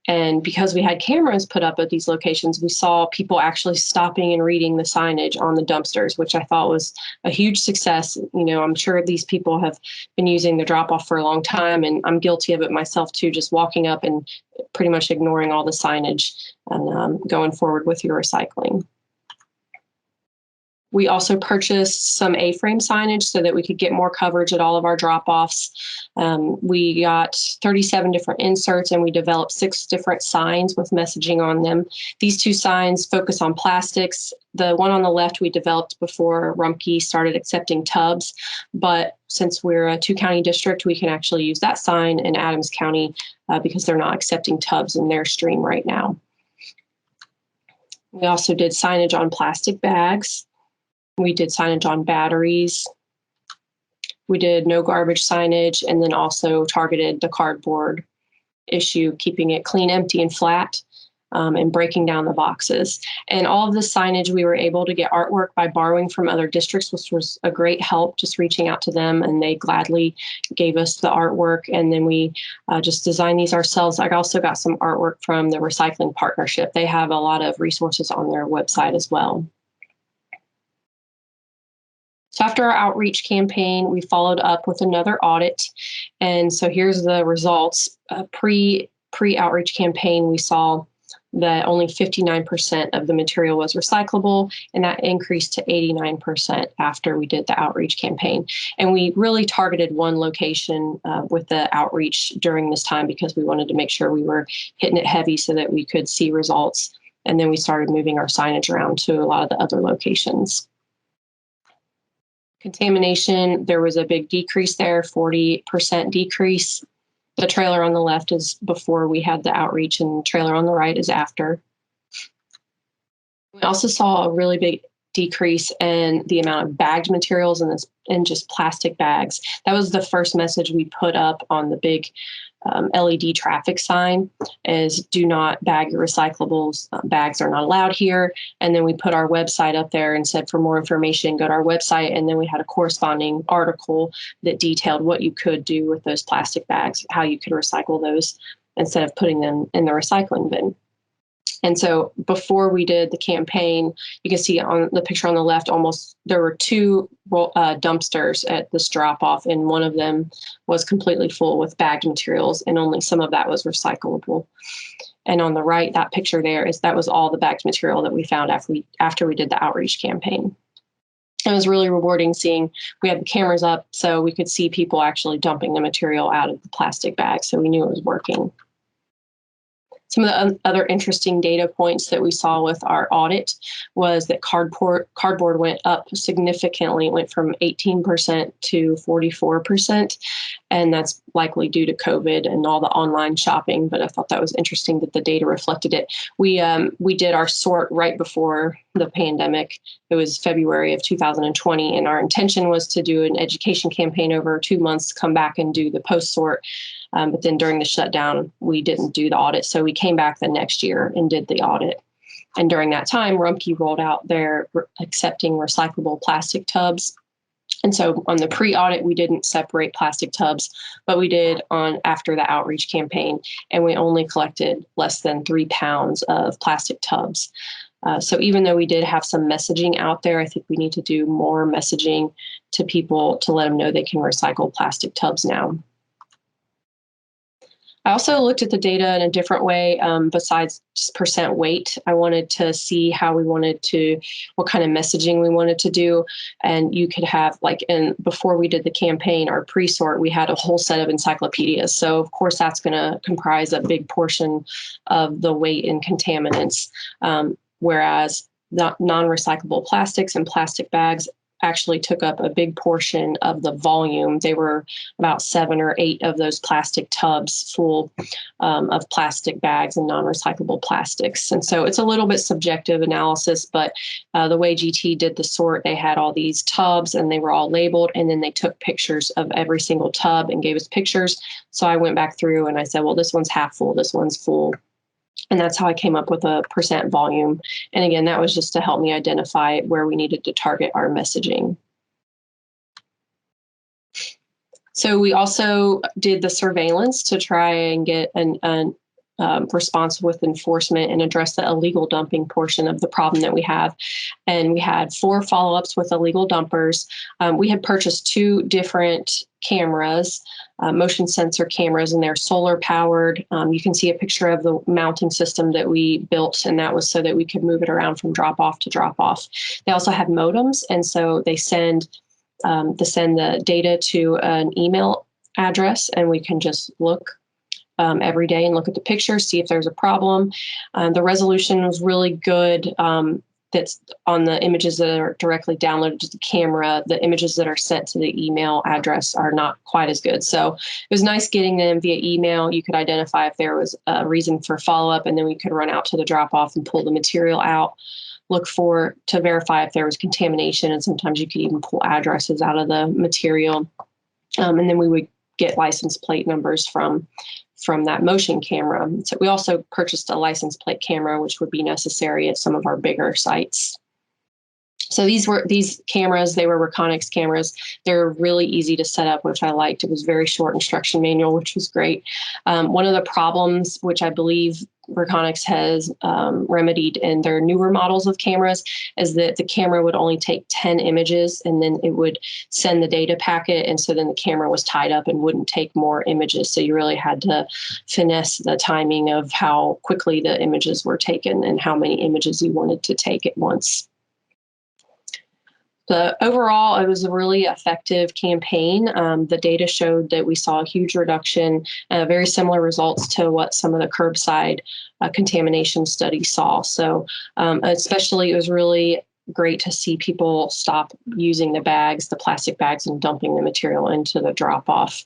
And because we had cameras put up at these locations, we saw people actually stopping and reading the signage on the dumpsters, which I thought was a huge success. You know, I'm sure these people have been using the drop-off for a long time, and I'm guilty of it myself too, just walking up and pretty much ignoring all the signage and going forward with your recycling. We also purchased some A-frame signage so that we could get more coverage at all of our drop-offs. We got 37 different inserts, and we developed 6 different signs with messaging on them. These 2 signs focus on plastics. The one on the left we developed before Rumpke started accepting tubs, but since we're a 2-county district, we can actually use that sign in Adams County because they're not accepting tubs in their stream right now. We also did signage on plastic bags. We did signage on batteries. We did no garbage signage, and then also targeted the cardboard issue, keeping it clean, empty, and flat, and breaking down the boxes. And all of this signage, we were able to get artwork by borrowing from other districts, which was a great help, just reaching out to them, and they gladly gave us the artwork. And then we just designed these ourselves. I also got some artwork from the Recycling Partnership. They have a lot of resources on their website as well. So after our outreach campaign, we followed up with another audit. And so here's the results. Pre-outreach campaign, we saw that only 59% of the material was recyclable, and that increased to 89% after we did the outreach campaign. And we really targeted one location with the outreach during this time because we wanted to make sure we were hitting it heavy so that we could see results. And then we started moving our signage around to a lot of the other locations. Contamination, there was a big decrease there, 40% decrease. The trailer on the left is before we had the outreach, and the trailer on the right is after. We also saw a really big decrease in the amount of bagged materials and just plastic bags. That was the first message we put up on the big LED traffic sign is do not bag your recyclables. Bags are not allowed here. And then we put our website up there and said for more information, go to our website. And then we had a corresponding article that detailed what you could do with those plastic bags, how you could recycle those instead of putting them in the recycling bin. And so before we did the campaign, you can see on the picture on the left, there were 2 dumpsters at this drop-off, and one of them was completely full with bagged materials, and only some of that was recyclable. And on the right, that picture there that was all the bagged material that we found after we did the outreach campaign. It was really rewarding seeing we had the cameras up so we could see people actually dumping the material out of the plastic bags, so we knew it was working. Some of the other interesting data points that we saw with our audit was that cardboard went up significantly. It went from 18% to 44%, and that's likely due to COVID and all the online shopping. But I thought that was interesting that the data reflected it. We did our sort right before the pandemic. It was February of 2020, and our intention was to do an education campaign over 2 months, come back and do the post sort. But then during the shutdown, we didn't do the audit. So we came back the next year and did the audit. And during that time, Rumpke rolled out their accepting recyclable plastic tubs. And so on the pre-audit, we didn't separate plastic tubs, but we did after the outreach campaign, and we only collected less than 3 pounds of plastic tubs. So even though we did have some messaging out there, I think we need to do more messaging to people to let them know they can recycle plastic tubs now. I also looked at the data in a different way besides just percent weight. I wanted to see what kind of messaging we wanted to do. And you could have before we did the campaign, our pre-sort, we had a whole set of encyclopedias. So of course that's going to comprise a big portion of the weight in contaminants. Whereas the non-recyclable plastics and plastic bags actually took up a big portion of the volume. They were about 7 or 8 of those plastic tubs full of plastic bags and non-recyclable plastics. And so it's a little bit subjective analysis, but the way GT did the sort, they had all these tubs and they were all labeled, and then they took pictures of every single tub and gave us pictures. So I went back through and I said, well, this one's half full, this one's full. And that's how I came up with a percent volume. And again, that was just to help me identify where we needed to target our messaging. So we also did the surveillance to try and get an response with enforcement and address the illegal dumping portion of the problem that we have. And we had 4 follow-ups with illegal dumpers. We had purchased 2 different cameras, motion sensor cameras, and they're solar powered. You can see a picture of the mounting system that we built, and that was so that we could move it around from drop off to drop off. They also have modems, and so they send the data to an email address, and we can just look every day and look at the pictures, see if there's a problem. The resolution was really good. That's on the images that are directly downloaded to the camera. The images that are sent to the email address are not quite as good. So it was nice getting them via email. You could identify if there was a reason for follow-up, and then we could run out to the drop-off and pull the material out, look to verify if there was contamination, and sometimes you could even pull addresses out of the material. And then we would get license plate numbers from that motion camera. So we also purchased a license plate camera, which would be necessary at some of our bigger sites. So these cameras, they were Reconyx cameras. They're really easy to set up, which I liked. It was very short instruction manual, which was great. One of the problems, which I believe Reconyx has remedied in their newer models of cameras, is that the camera would only take 10 images and then it would send the data packet. And so then the camera was tied up and wouldn't take more images. So you really had to finesse the timing of how quickly the images were taken and how many images you wanted to take at once. But overall, it was a really effective campaign. The data showed that we saw a huge reduction, very similar results to what some of the curbside contamination studies saw. So especially, it was really great to see people stop using the plastic bags, and dumping the material into the drop-off.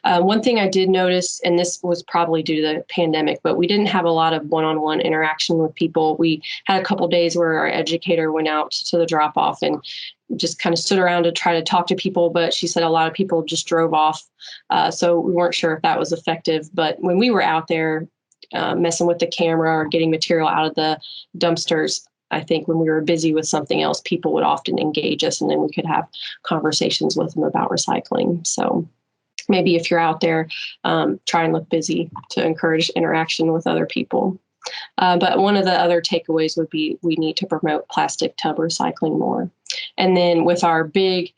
One thing I did notice, and this was probably due to the pandemic, but we didn't have a lot of one-on-one interaction with people. We had a couple days where our educator went out to the drop-off and just kind of stood around to try to talk to people, but she said a lot of people just drove off. So we weren't sure if that was effective. But when we were out there messing with the camera or getting material out of the dumpsters, I think when we were busy with something else, people would often engage us, and then we could have conversations with them about recycling. So maybe if you're out there, try and look busy to encourage interaction with other people. But one of the other takeaways would be we need to promote plastic tub recycling more. And then with our big,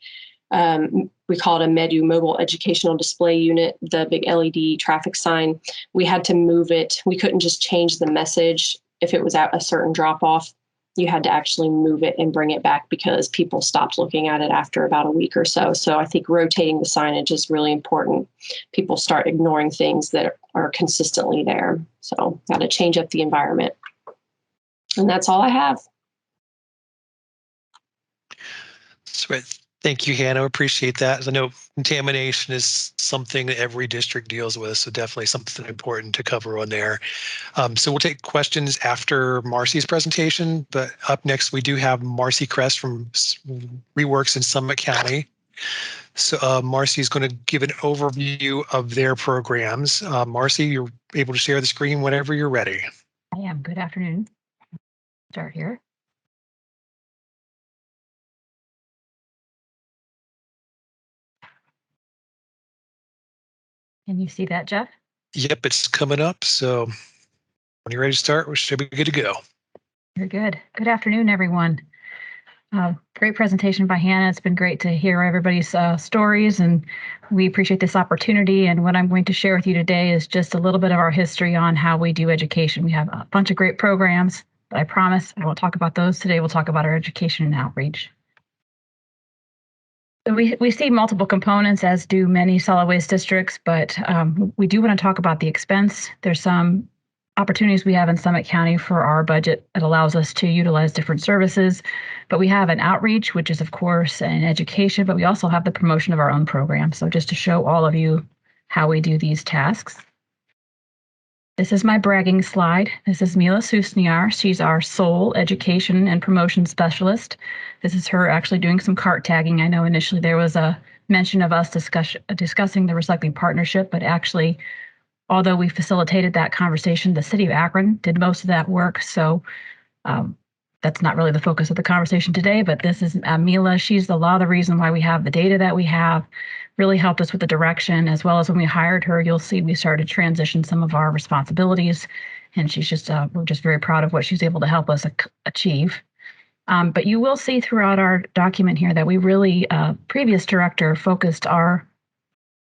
we call it a MEDU, mobile educational display unit, the big LED traffic sign, we had to move it. We couldn't just change the message if it was at a certain drop off. You had to actually move it and bring it back because people stopped looking at it after about a week or so. So I think rotating the signage is really important. People start ignoring things that are consistently there. So got to change up the environment. And that's all I have. Sweet. Thank you, Hannah. Appreciate that. I know contamination is something that every district deals with, so definitely something important to cover on there. So we'll take questions after Marcy's presentation, but up next we do have Marcy Kress from Reworks in Summit County. So Marcy is going to give an overview of their programs. Marcy, you're able to share the screen whenever you're ready. I am. Good afternoon. Start here. Can you see that, Jeff? Yep, it's coming up. So when you're ready to start, we should be good to go. You're good. Good afternoon, everyone. Great presentation by Hannah. It's been great to hear everybody's stories, and we appreciate this opportunity. And what I'm going to share with you today is just a little bit of our history on how we do education. We have a bunch of great programs, but I promise I won't talk about those today. We'll talk about our education and outreach. So we see multiple components, as do many solid waste districts, but we do want to talk about the expense. There's some opportunities we have in Summit County for our budget. It allows us to utilize different services, but we have an outreach, which is of course an education, but we also have the promotion of our own program. So just to show all of you how we do these tasks. This is my bragging slide. This is Mila Susniar. She's our sole education and promotion specialist. This is her actually doing some cart tagging. I know initially there was a mention of us discussing the recycling partnership, but actually, although we facilitated that conversation, the city of Akron did most of that work. So that's not really the focus of the conversation today, but this is Mila. She's a lot of the reason why we have the data that we have, really helped us with the direction, as well as when we hired her, you'll see we started to transition some of our responsibilities. And she's just, we're just very proud of what she's able to help us achieve. But you will see throughout our document here that we really, previous director focused our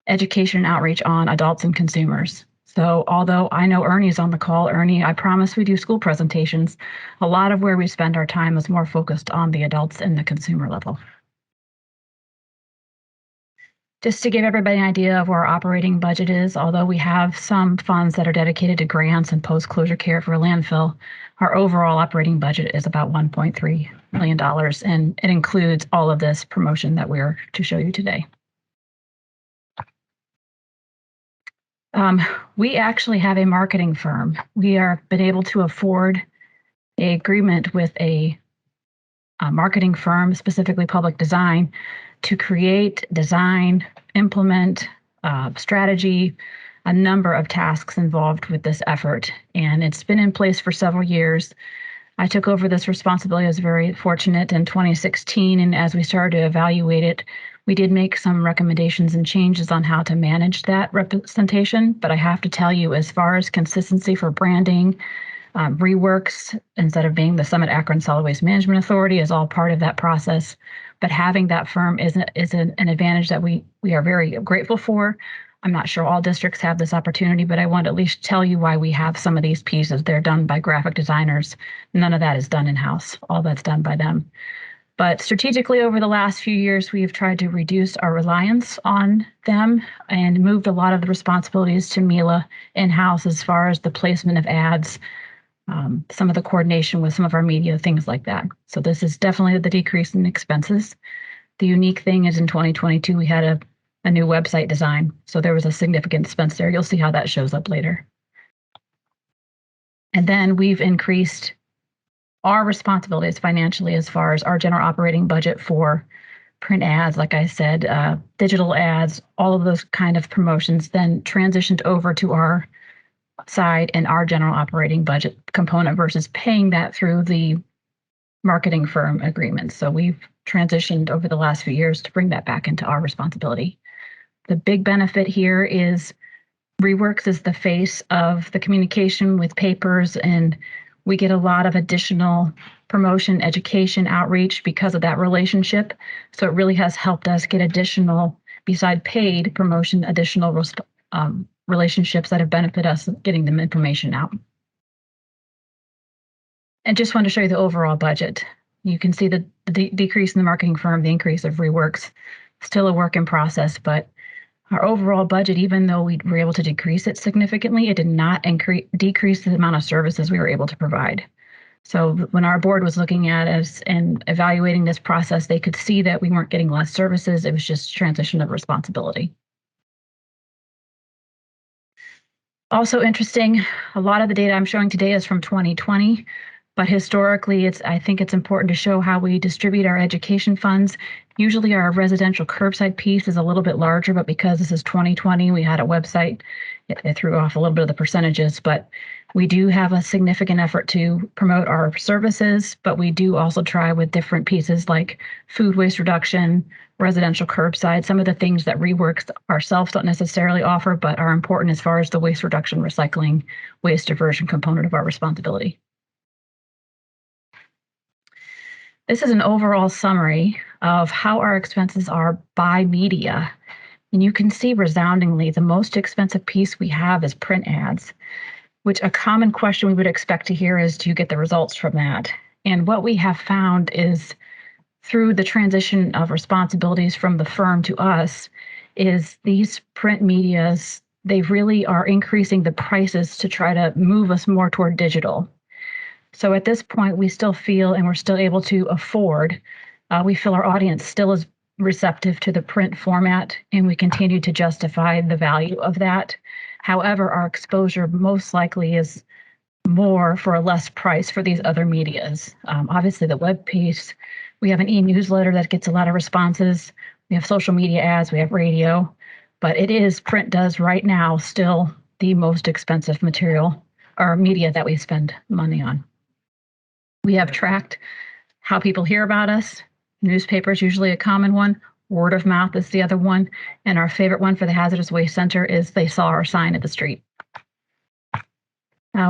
education and outreach on adults and consumers. So although I know Ernie's on the call, Ernie, I promise we do school presentations. A lot of where we spend our time is more focused on the adults and the consumer level. Just to give everybody an idea of where our operating budget is, although we have some funds that are dedicated to grants and post-closure care for a landfill, our overall operating budget is about $1.3 million, and it includes all of this promotion that we're to show you today. We actually have a marketing firm. We are been able to afford an agreement with a marketing firm, specifically Public Design, to create, design, implement, strategy, a number of tasks involved with this effort. And it's been in place for several years. I took over this responsibility. I was very fortunate in 2016. And as we started to evaluate it, we did make some recommendations and changes on how to manage that representation. But I have to tell you, as far as consistency for branding, ReWorks, instead of being the Summit Akron Solid Waste Management Authority, is all part of that process. But having that firm is an advantage that we are very grateful for. I'm not sure all districts have this opportunity, but I want to at least tell you why we have some of these pieces. They're done by graphic designers. None of that is done in-house. All that's done by them. But strategically, over the last few years, we've tried to reduce our reliance on them and moved a lot of the responsibilities to Mila in-house as far as the placement of ads, some of the coordination with some of our media, things like that. So this is definitely the decrease in expenses. The unique thing is in 2022, we had a new website design. So there was a significant expense there. You'll see how that shows up later. And then we've increased our responsibilities financially as far as our general operating budget for print ads, like I said, digital ads, all of those kind of promotions, then transitioned over to our side and our general operating budget component versus paying that through the marketing firm agreements. So we've transitioned over the last few years to bring that back into our responsibility. The big benefit here is ReWorks is the face of the communication with papers, and we get a lot of additional promotion, education, outreach because of that relationship. So it really has helped us get additional, beside paid promotion, additional relationships that have benefited us getting them information out. And just want to show you the overall budget. You can see the decrease in the marketing firm, the increase of ReWorks, still a work in process, but our overall budget, even though we were able to decrease it significantly, it did not decrease the amount of services we were able to provide. So when our board was looking at us and evaluating this process, they could see that we weren't getting less services. It was just transition of responsibility. Also interesting, a lot of the data I'm showing today is from 2020, but historically, I think it's important to show how we distribute our education funds. Usually our residential curbside piece is a little bit larger, but because this is 2020, we had a website, it threw off a little bit of the percentages, but we do have a significant effort to promote our services, but we do also try with different pieces like food waste reduction, residential curbside, some of the things that ReWorks ourselves don't necessarily offer, but are important as far as the waste reduction, recycling, waste diversion component of our responsibility. This is an overall summary of how our expenses are by media. And you can see resoundingly, the most expensive piece we have is print ads, which a common question we would expect to hear is, do you get the results from that? And what we have found is through the transition of responsibilities from the firm to us is these print medias, they really are increasing the prices to try to move us more toward digital. So at this point, we still feel, and we're still able to afford, we feel our audience still is receptive to the print format, and we continue to justify the value of that. However, our exposure most likely is more for a less price for these other medias. Obviously, the web piece, we have an e-newsletter that gets a lot of responses. We have social media ads, we have radio, but print does right now still the most expensive material or media that we spend money on. We have tracked how people hear about us. Newspaper is usually a common one. Word of mouth is the other one. And our favorite one for the Hazardous Waste Center is they saw our sign at the street.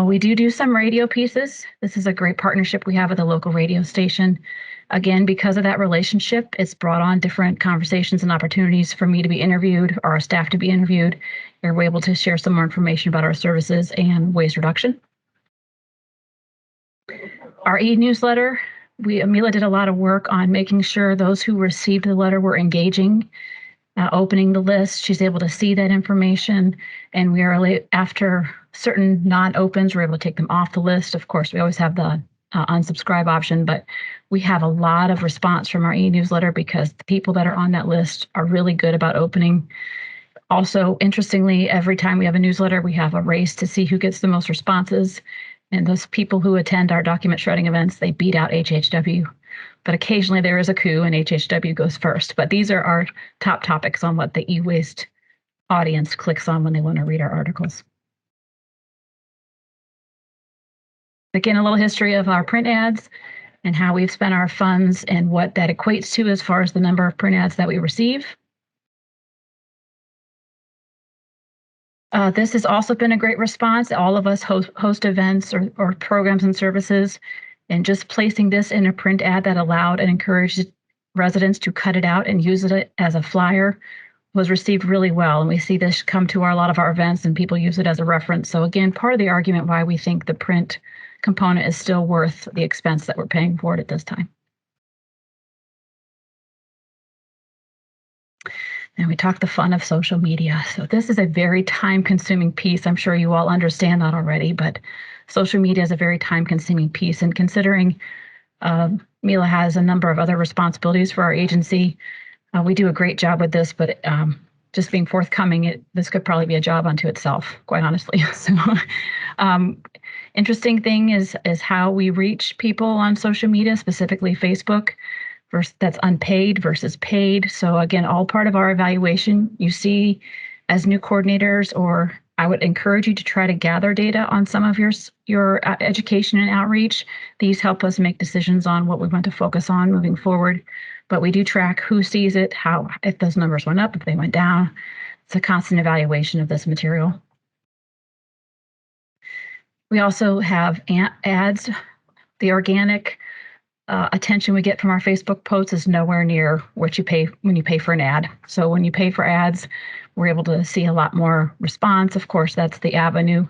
We do some radio pieces. This is a great partnership we have with a local radio station. Again, because of that relationship, it's brought on different conversations and opportunities for me to be interviewed or our staff to be interviewed. We're able to share some more information about our services and waste reduction. Our e-newsletter, Mila did a lot of work on making sure those who received the letter were engaging, opening the list. She's able to see that information, and we are, after certain non-opens, we're able to take them off the list. Of course, we always have the unsubscribe option, but we have a lot of response from our e-newsletter because the people that are on that list are really good about opening. Also, interestingly, every time we have a newsletter, we have a race to see who gets the most responses. And those people who attend our document shredding events, they beat out HHW. But occasionally there is a coup and HHW goes first. But these are our top topics on what the e-waste audience clicks on when they want to read our articles. Again, a little history of our print ads and how we've spent our funds and what that equates to as far as the number of print ads that we receive. This has also been a great response. All of us host events or programs and services, and just placing this in a print ad that allowed and encouraged residents to cut it out and use it as a flyer was received really well. And we see this come to a lot of our events and people use it as a reference. So again, part of the argument why we think the print component is still worth the expense that we're paying for it at this time. And we talked the fun of social media. So this is a very time-consuming piece. I'm sure you all understand that already, but social media is a very time-consuming piece. And considering Mila has a number of other responsibilities for our agency, we do a great job with this, but just being forthcoming, this could probably be a job unto itself, quite honestly. So interesting thing is how we reach people on social media, specifically Facebook. That's unpaid versus paid. So again, all part of our evaluation. You see, as new coordinators, or I would encourage you to try to gather data on some of your education and outreach. These help us make decisions on what we want to focus on moving forward. But we do track who sees it, if those numbers went up, if they went down. It's a constant evaluation of this material. We also have ads. The organic attention we get from our Facebook posts is nowhere near what you pay when you pay for an ad. So when you pay for ads, we're able to see a lot more response. Of course, that's the avenue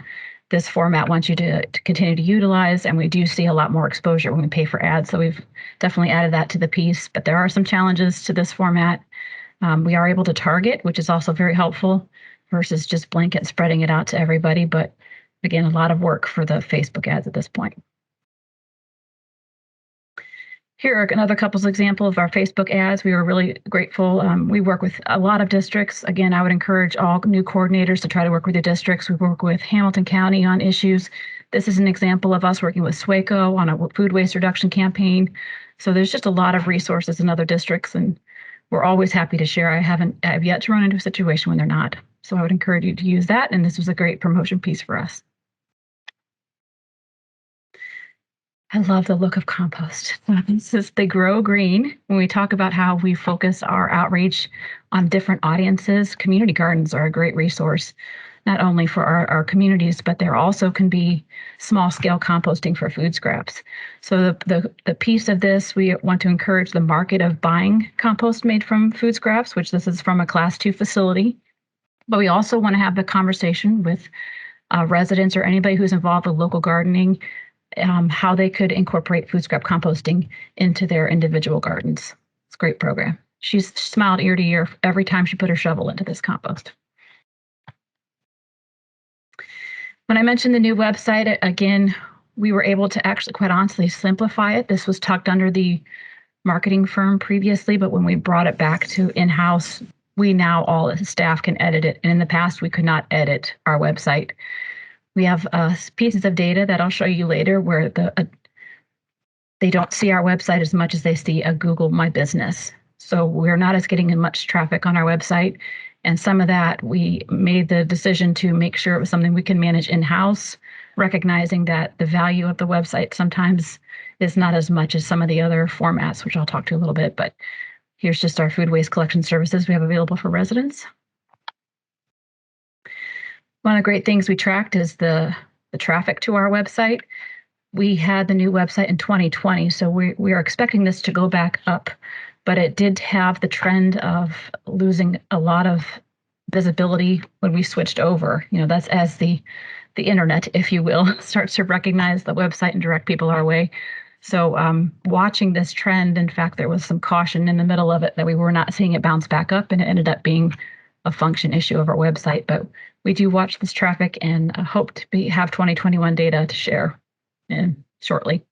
this format wants you to continue to utilize, and we do see a lot more exposure when we pay for ads. So we've definitely added that to the piece, but there are some challenges to this format. We are able to target, which is also very helpful versus just blanket spreading it out to everybody. But again, a lot of work for the Facebook ads at this point. Here are another couple of examples of our Facebook ads. We were really grateful. We work with a lot of districts. Again, I would encourage all new coordinators to try to work with your districts. We work with Hamilton County on issues. This is an example of us working with SWACO on a food waste reduction campaign. So there's just a lot of resources in other districts, and we're always happy to share. I've yet to run into a situation when they're not. So I would encourage you to use that, and this was a great promotion piece for us. I love the look of compost. This is the Grow Green. When we talk about how we focus our outreach on different audiences, community gardens are a great resource, not only for our communities, but there also can be small-scale composting for food scraps. So the piece of this, we want to encourage the market of buying compost made from food scraps, which this is from a Class 2 facility. But we also want to have the conversation with residents or anybody who's involved with local gardening, how they could incorporate food scrap composting into their individual gardens. It's a great program. She's smiled ear to ear every time she put her shovel into this compost. When I mentioned the new website, again, we were able to actually, quite honestly, simplify it. This was tucked under the marketing firm previously, but when we brought it back to in-house, we now all as staff can edit it. And in the past, we could not edit our website. We have pieces of data that I'll show you later where they don't see our website as much as they see a Google My Business. So we're not as getting much traffic on our website. And some of that, we made the decision to make sure it was something we can manage in-house, recognizing that the value of the website sometimes is not as much as some of the other formats, which I'll talk to a little bit. But here's just our food waste collection services we have available for residents. One of the great things we tracked is the traffic to our website. We had the new website in 2020, so we are expecting this to go back up, but it did have the trend of losing a lot of visibility when we switched over. You know, that's as the internet, if you will, starts to recognize the website and direct people our way. So watching this trend, in fact, there was some caution in the middle of it that we were not seeing it bounce back up, and it ended up being a function issue of our website. But we do watch this traffic and hope to have 2021 data to share shortly.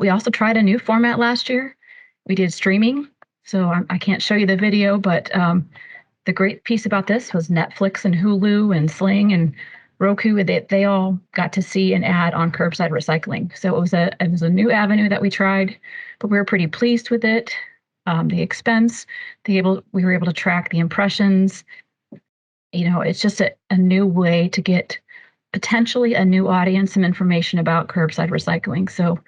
We also tried a new format last year. We did streaming. So I can't show you the video, but the great piece about this was Netflix and Hulu and Sling and Roku, they all got to see an ad on curbside recycling. So it was a new avenue that we tried, but we were pretty pleased with it. The expense, we were able to track the impressions. You know, it's just a new way to get potentially a new audience some information about curbside recycling. So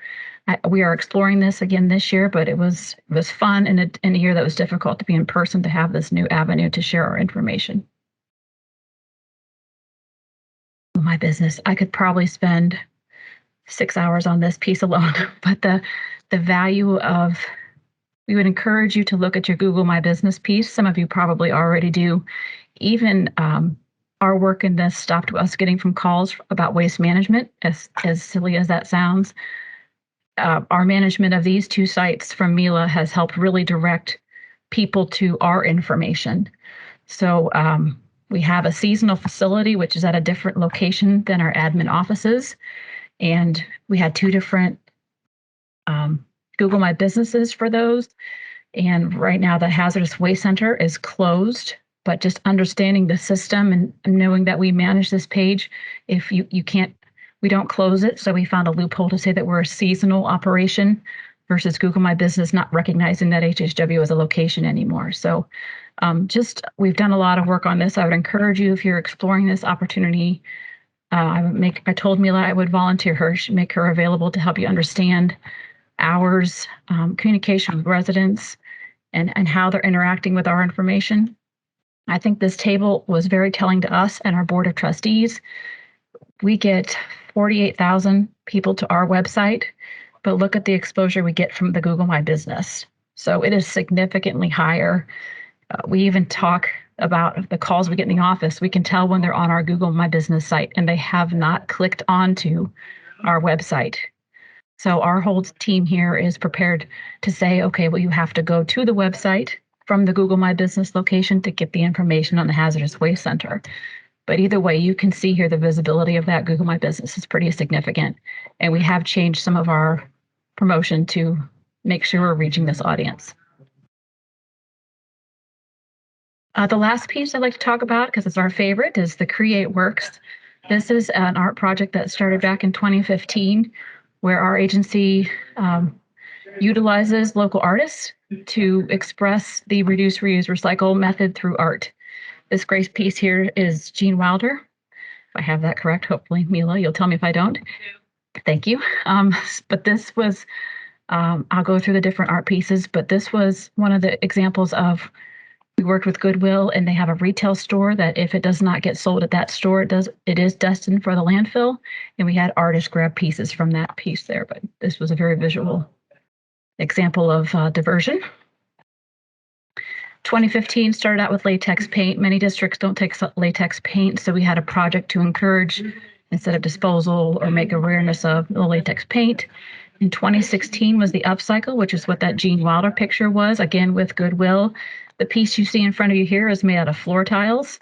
we are exploring this again this year, but it was fun in a year that was difficult to be in person to have this new avenue to share our information. My business, I could probably spend 6 hours on this piece alone, but the value of, we would encourage you to look at your Google My Business piece. Some of you probably already do. Even our work in this stopped us getting from calls about waste management, as silly as that sounds. Our management of these two sites from Mila has helped really direct people to our information. So we have a seasonal facility, which is at a different location than our admin offices. And we had 2 different Google My Businesses for those. And right now the hazardous waste center is closed, but just understanding the system and knowing that we manage this page, if you can't, we don't close it. So we found a loophole to say that we're a seasonal operation versus Google My Business not recognizing that HHW is a location anymore. So we've done a lot of work on this. I would encourage you, if you're exploring this opportunity, I told Mila I would volunteer her, make her available to help you understand hours, communication with residents, and how they're interacting with our information. I think this table was very telling to us and our board of trustees. We get 48,000 people to our website, but look at the exposure we get from the Google My Business. So it is significantly higher. We even talk about the calls we get in the office. We can tell when they're on our Google My Business site and they have not clicked onto our website. So our whole team here is prepared to say, okay, well, you have to go to the website from the Google My Business location to get the information on the hazardous waste center. But either way, you can see here the visibility of that Google My Business is pretty significant. And we have changed some of our promotion to make sure we're reaching this audience. The last piece I'd like to talk about, because it's our favorite, is the Create Works. This is an art project that started back in 2015, where our agency utilizes local artists to express the reduce, reuse, recycle method through art. This great piece here is Gene Wilder. If I have that correct, hopefully, Mila, you'll tell me if I don't. Thank you. But this was, I'll go through the different art pieces, but this was one of the examples of, we worked with Goodwill, and they have a retail store that if it does not get sold at that store, it is destined for the landfill. And we had artists grab pieces from that piece there, but this was a very visual example of diversion. 2015 started out with latex paint. Many districts don't take latex paint, so we had a project to encourage, instead of disposal or make awareness of, the latex paint. In 2016 was the upcycle, which is what that Gene Wilder picture was, again with Goodwill. The piece you see in front of you here is made out of floor tiles.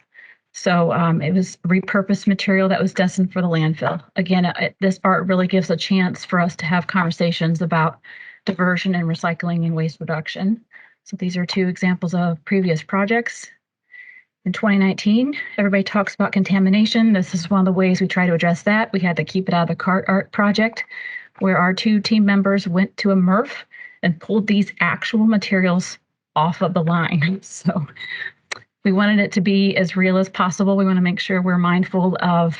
So it was repurposed material that was destined for the landfill. Again, this art really gives a chance for us to have conversations about diversion and recycling and waste reduction. So these are two examples of previous projects. In 2019, everybody talks about contamination. This is one of the ways we try to address that. We had to keep it out of the cart art project, where our 2 team members went to a MRF and pulled these actual materials off of the line. So we wanted it to be as real as possible. We want to make sure we're mindful of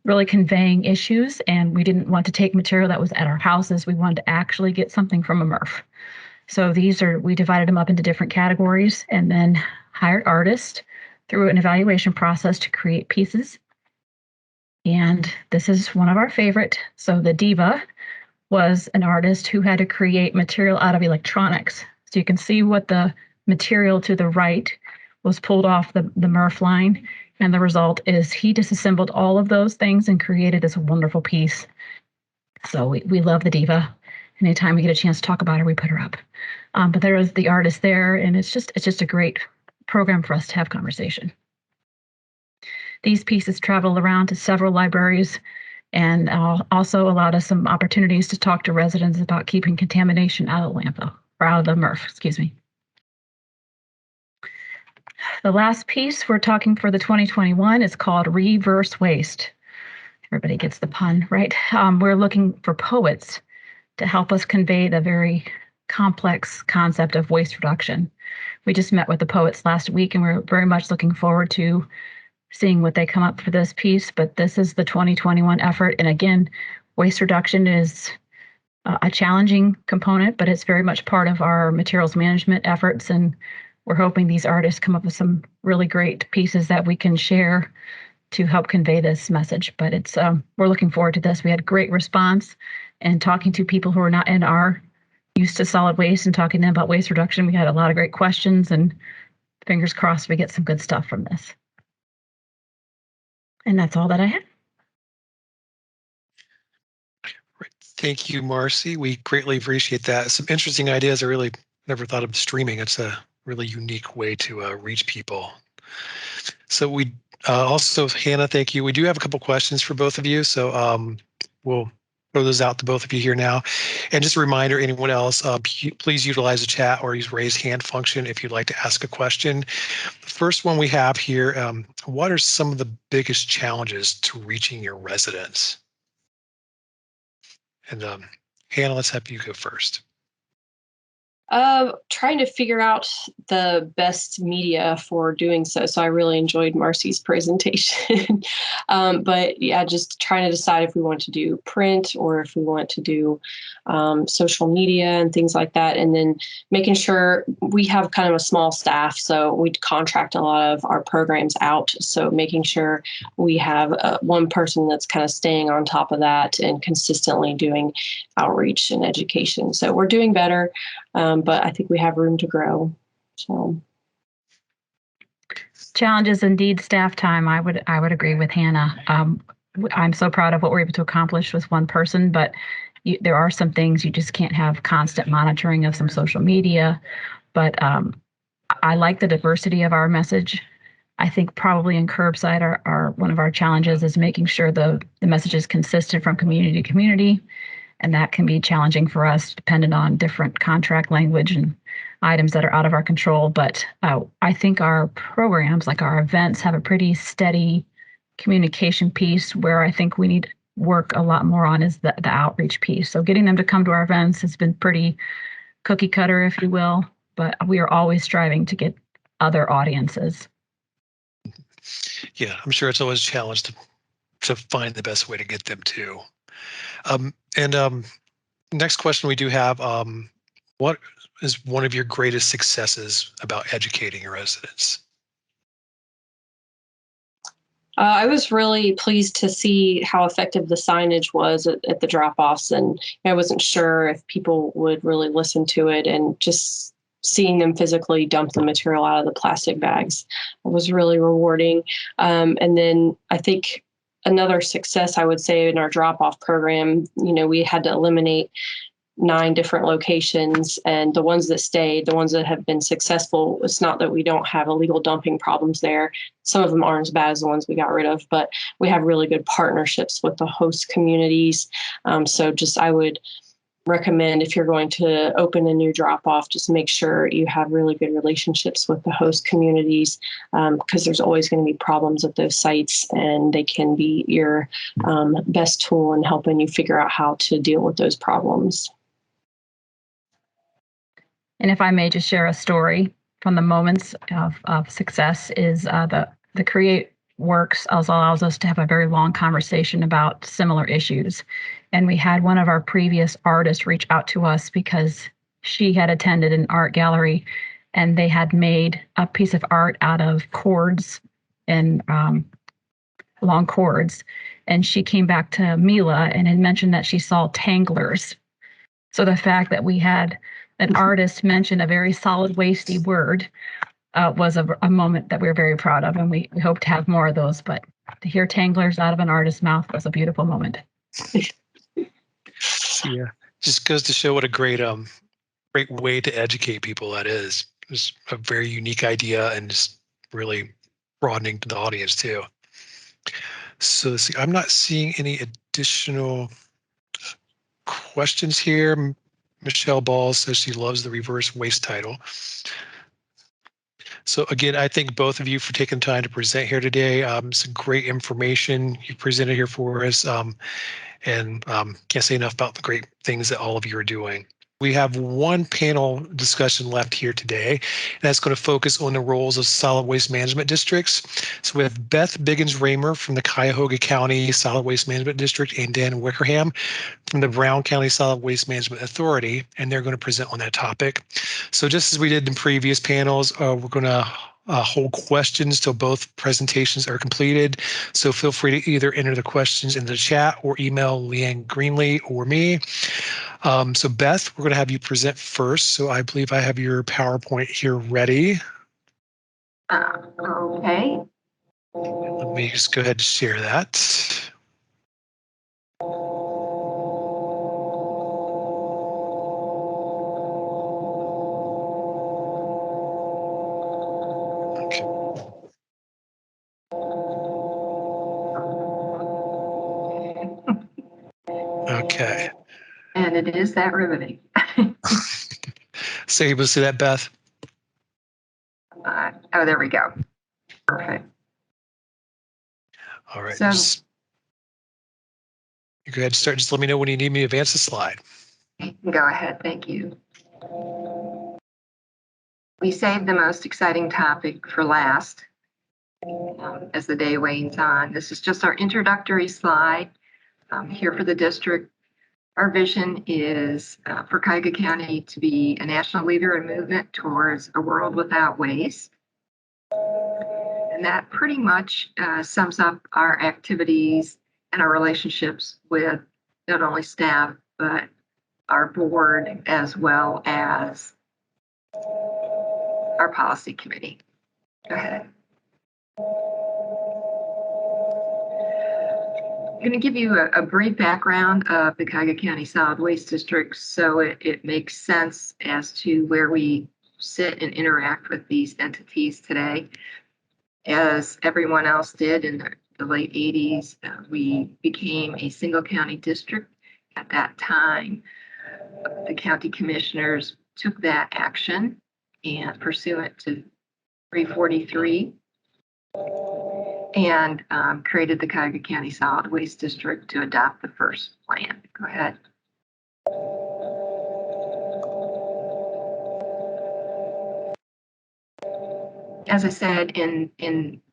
really conveying issues, and we didn't want to take material that was at our houses. We wanted to actually get something from a MRF. So we divided them up into different categories and then hired artists through an evaluation process to create pieces. And this is one of our favorite. So the Diva was an artist who had to create material out of electronics. So you can see what the material to the right was pulled off the MRF line. And the result is he disassembled all of those things and created this wonderful piece. So we love the Diva. Anytime we get a chance to talk about her, we put her up. But there is the artist there, and it's just a great program for us to have conversation. These pieces traveled around to several libraries and also allowed us some opportunities to talk to residents about keeping contamination out of the landfill, or out of the MRF, excuse me. The last piece we're talking for the 2021 is called Reverse Waste. Everybody gets the pun, right? We're looking for poets to help us convey the very complex concept of waste reduction. We just met with the poets last week, and we're very much looking forward to seeing what they come up for this piece. But this is the 2021 effort. And again, waste reduction is a challenging component, but it's very much part of our materials management efforts. And we're hoping these artists come up with some really great pieces that we can share to help convey this message. But it's we're looking forward to this. We had great response, and talking to people who are not in our used to solid waste and talking to them about waste reduction. We had a lot of great questions, and fingers crossed we get some good stuff from this. And that's all that I had. Thank you, Marcy. We greatly appreciate that. Some interesting ideas. I really never thought of streaming. It's a really unique way to reach people. So we also, Hannah, thank you. We do have a couple questions for both of you. So we'll throw those out to both of you here now. And just a reminder, anyone else, please utilize the chat or use raise hand function if you'd like to ask a question. The first one we have here, what are some of the biggest challenges to reaching your residents? And Hannah, let's have you go first. Trying to figure out the best media for doing so. So I really enjoyed Marcy's presentation. But yeah, just trying to decide if we want to do print or if we want to do social media and things like that. And then making sure we have kind of a small staff. So we contract a lot of our programs out. So making sure we have one person that's kind of staying on top of that and consistently doing outreach and education. So we're doing better. But I think we have room to grow. So challenges indeed, staff time. I would agree with Hannah. I'm so proud of what we're able to accomplish with one person, but there are some things you just can't have constant monitoring of some social media. But I like the diversity of our message. I think probably in curbside, our one of our challenges is making sure the message is consistent from community to community. And that can be challenging for us, dependent on different contract language and items that are out of our control. But I think our programs, like our events, have a pretty steady communication piece. Where I think we need work a lot more on is the outreach piece. So getting them to come to our events has been pretty cookie cutter, if you will. But we are always striving to get other audiences. Yeah, I'm sure it's always a challenge to find the best way to get them to. Next question we do have, what is one of your greatest successes about educating your residents? I was really pleased to see how effective the signage was at the drop-offs, and I wasn't sure if people would really listen to it, and just seeing them physically dump the material out of the plastic bags was really rewarding. And then I think another success, I would say, in our drop-off program, we had to eliminate 9 different locations, and the ones that stayed, the ones that have been successful, it's not that we don't have illegal dumping problems there. Some of them aren't as bad as the ones we got rid of, but we have really good partnerships with the host communities. So just I would recommend, if you're going to open a new drop-off, just make sure you have really good relationships with the host communities, because there's always going to be problems at those sites, and they can be your best tool in helping you figure out how to deal with those problems. And if I may just share a story from the moments of success, is the Create Works allows us to have a very long conversation about similar issues. And we had one of our previous artists reach out to us because she had attended an art gallery and they had made a piece of art out of cords and long cords. And she came back to Mila and had mentioned that she saw tanglers. So the fact that we had an artist mention a very solid wasty word was a moment that we were very proud of, and we hope to have more of those. But to hear tanglers out of an artist's mouth was a beautiful moment. Yeah, just goes to show what a great way to educate people that is. It's a very unique idea and just really broadening to the audience too. So let's see, I'm not seeing any additional questions here. Michelle Ball says she loves the reverse waste title. So again, I thank both of you for taking time to present here today. Some great information you presented here for us, and can't say enough about the great things that all of you are doing. We have one panel discussion left here today, and that's going to focus on the roles of solid waste management districts. So we have Beth Biggins-Raymer from the Cuyahoga County Solid Waste Management District and Dan Wickerham from the Brown County Solid Waste Management Authority, and they're going to present on that topic. So just as we did in previous panels, we're going to hold questions till both presentations are completed. So feel free to either enter the questions in the chat or email Leanne Greenlee or me. So Beth, we're going to have you present first. So I believe I have your PowerPoint here ready. Okay. Let me just go ahead and share that. Okay. And it is that riveting. So you able to see that, Beth? Oh, there we go. Perfect. All right. So- You go ahead and start. Just let me know when you need me to advance the slide. Go ahead. Thank you. We saved the most exciting topic for last as the day wanes on. This is just our introductory slide here for the district. Our vision is for Cuyahoga County to be a national leader in movement towards a world without waste. And that pretty much sums up our activities and our relationships with not only staff, but our board, as well as our policy committee. Go ahead. I'm going to give you a brief background of the Cuyahoga County Solid Waste District so it makes sense as to where we sit and interact with these entities today. As everyone else did in the late 80s, we became a single county district. At that time, the county commissioners took that action and pursuant to 343 and created the Cuyahoga County Solid Waste District to adopt the first plan. Go ahead. As I said, in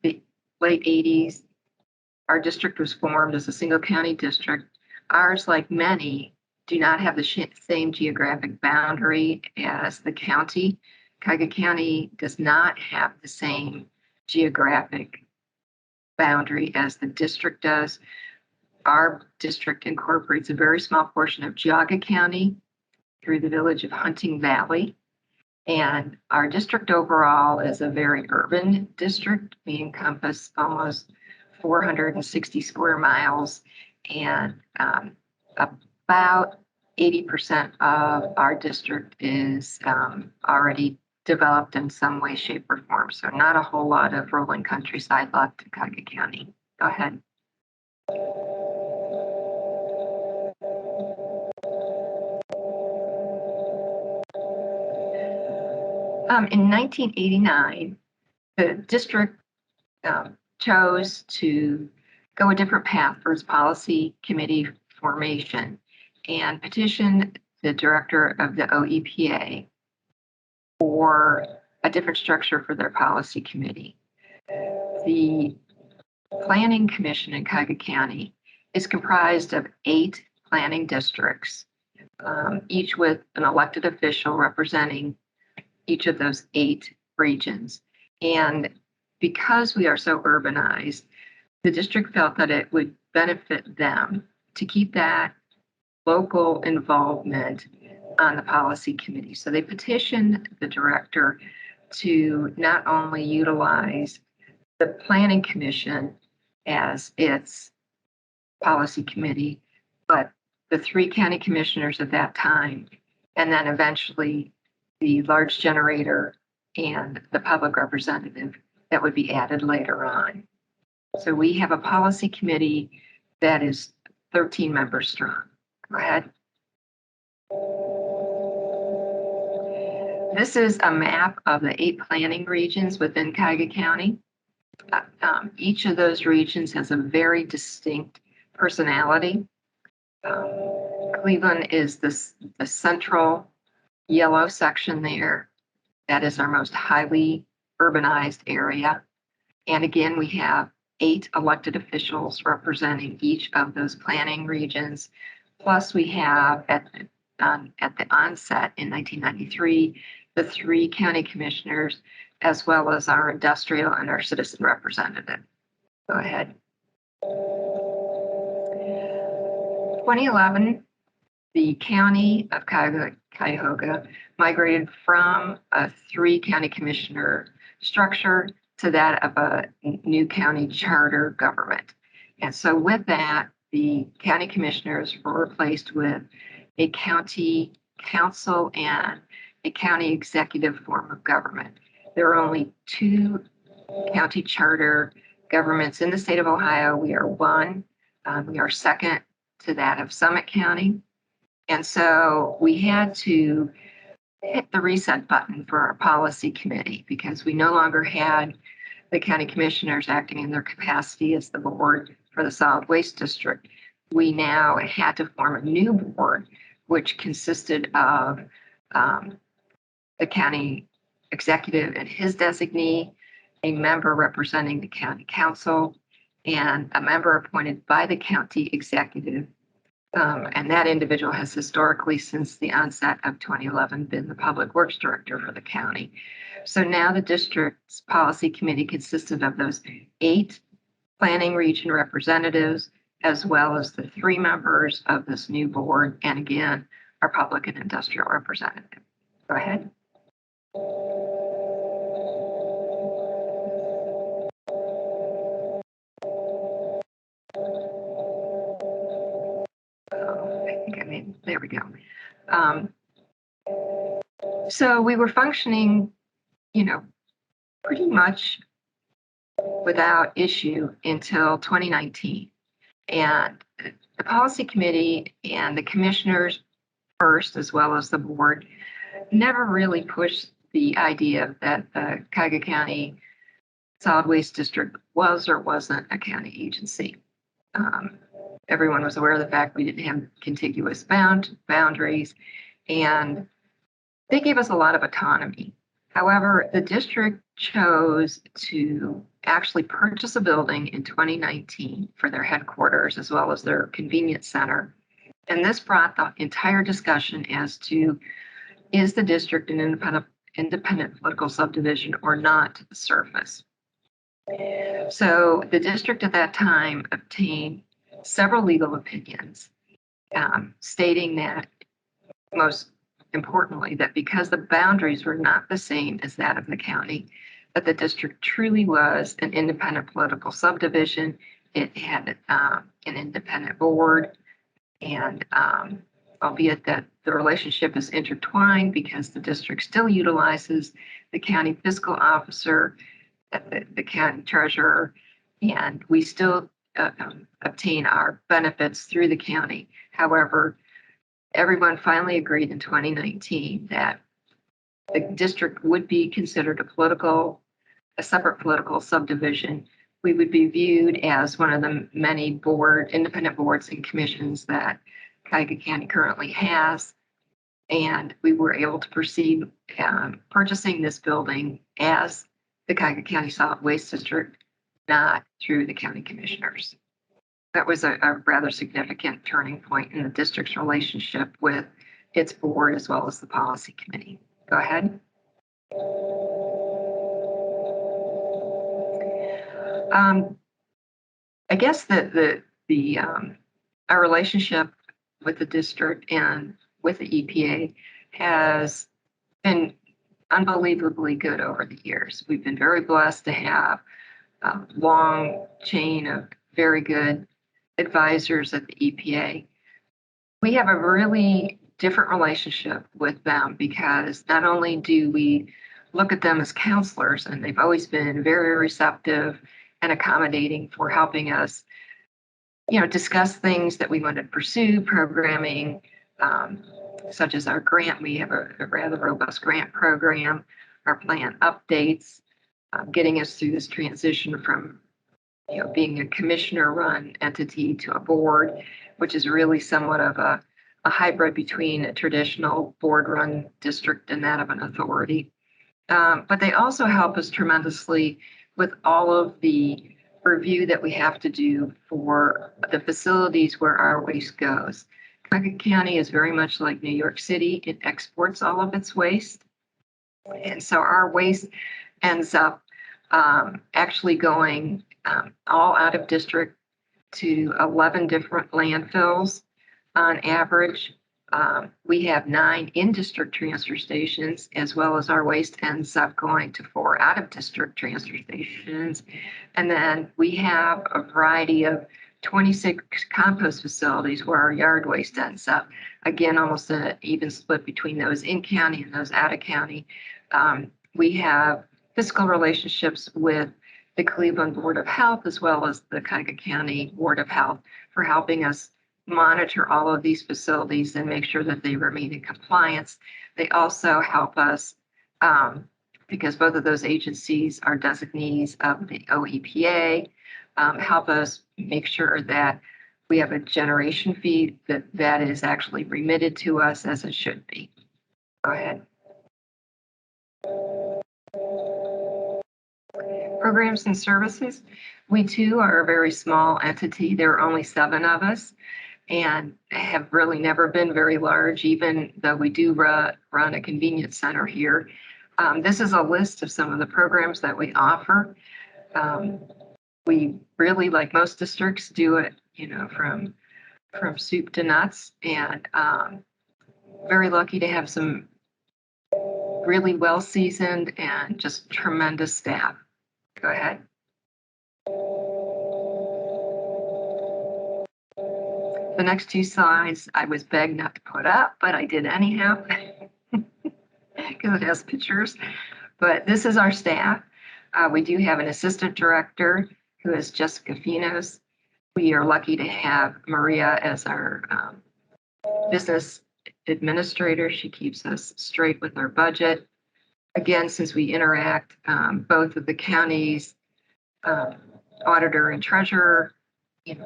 the late 80s, our district was formed as a single county district. Ours, like many, do not have the same geographic boundary as the county. Cuyahoga County does not have the same geographic boundary as the district does. Our district incorporates a very small portion of Geauga County through the village of Hunting Valley. And our district overall is a very urban district. We encompass almost 460 square miles and about 80% of our district is already developed in some way, shape, or form. So not a whole lot of rolling countryside left in Cuyahoga County. Go ahead. In 1989, the district chose to go a different path for its policy committee formation and petitioned the director of the OEPA for a different structure for their policy committee. The Planning Commission in Cuyahoga County is comprised of 8 planning districts, each with an elected official representing each of those 8 regions. And because we are so urbanized, the district felt that it would benefit them to keep that local involvement on the policy committee. So they petitioned the director to not only utilize the Planning Commission as its policy committee, but the 3 county commissioners at that time, and then eventually the large generator and the public representative that would be added later on. So we have a policy committee that is 13 members strong. Go ahead. This is a map of the 8 planning regions within Cuyahoga County. Each of those regions has a very distinct personality. Cleveland is the central yellow section there. That is our most highly urbanized area. And again, we have 8 elected officials representing each of those planning regions. Plus we have at the onset in 1993, the 3 county commissioners, as well as our industrial and our citizen representative. Go ahead. 2011, the county of Cuyahoga migrated from a 3 county commissioner structure to that of a new county charter government. And so with that, the county commissioners were replaced with a county council and a county executive form of government. There are only 2 county charter governments in the state of Ohio. We are one. We are second to that of Summit County. And so we had to hit the reset button for our policy committee because we no longer had the county commissioners acting in their capacity as the board for the solid waste district. We now had to form a new board, which consisted of the county executive and his designee, a member representing the county council, and a member appointed by the county executive. And that individual has historically, since the onset of 2011, been the public works director for the county. So now the district's policy committee consisted of those 8 planning region representatives, as well as the 3 members of this new board, and again, our public and industrial representative. Go ahead. There we go. So we were functioning, pretty much without issue until 2019. And the policy committee and the commissioners first, as well as the board, never really pushed the idea that the Cuyahoga County Solid Waste District was or wasn't a county agency. Everyone was aware of the fact we didn't have contiguous boundaries, and they gave us a lot of autonomy. However, the district chose to actually purchase a building in 2019 for their headquarters as well as their convenience center. And this brought the entire discussion as to, is the district an independent political subdivision or not to the surface? So the district at that time obtained several legal opinions stating that, most importantly, that because the boundaries were not the same as that of the county, that the district truly was an independent political subdivision. It had an independent board, and albeit that the relationship is intertwined because the district still utilizes the county fiscal officer, the county treasurer, and we still obtain our benefits through the county. However, everyone finally agreed in 2019 that the district would be considered a separate political subdivision. We would be viewed as one of the many independent boards and commissions that Cuyahoga County currently has. And we were able to proceed purchasing this building as the Cuyahoga County Solid Waste District, not through the county commissioners. That was a rather significant turning point in the district's relationship with its board as well as the policy committee. Go ahead. I guess that our relationship with the district and with the EPA has been unbelievably good over the years. We've been very blessed to have a long chain of very good advisors at the EPA. We have a really different relationship with them because not only do we look at them as counselors, and they've always been very receptive and accommodating for helping us, discuss things that we want to pursue, programming, such as our grant. We have a rather robust grant program, our plan updates, getting us through this transition from being a commissioner-run entity to a board, which is really somewhat of a hybrid between a traditional board-run district and that of an authority. But they also help us tremendously with all of the review that we have to do for the facilities where our waste goes. Cuyahoga County is very much like New York City. It exports all of its waste. And so our waste ends up actually going all out of district to 11 different landfills on average. We have 9 in-district transfer stations, as well as our waste ends up going to 4 out-of-district transfer stations. And then we have a variety of 26 compost facilities where our yard waste ends up. Again, almost an even split between those in county and those out of county. We have fiscal relationships with the Cleveland Board of Health, as well as the Cuyahoga County Board of Health, for helping us monitor all of these facilities and make sure that they remain in compliance. They also help us, because both of those agencies are designees of the OEPA, help us make sure that we have a generation fee that is actually remitted to us as it should be. Go ahead. Programs and services. We too are a very small entity. There are only 7 of us and have really never been very large, even though we do run a convenience center here. This is a list of some of the programs that we offer. We really, like most districts, do it, from soup to nuts, and very lucky to have some really well-seasoned and just tremendous staff. Go ahead. The next 2 slides I was begged not to put up, but I did anyhow because it has pictures. But this is our staff. We do have an assistant director who is Jessica Finos. We are lucky to have Maria as our business administrator. She keeps us straight with our budget. Again, since we interact both with the county's auditor and treasurer,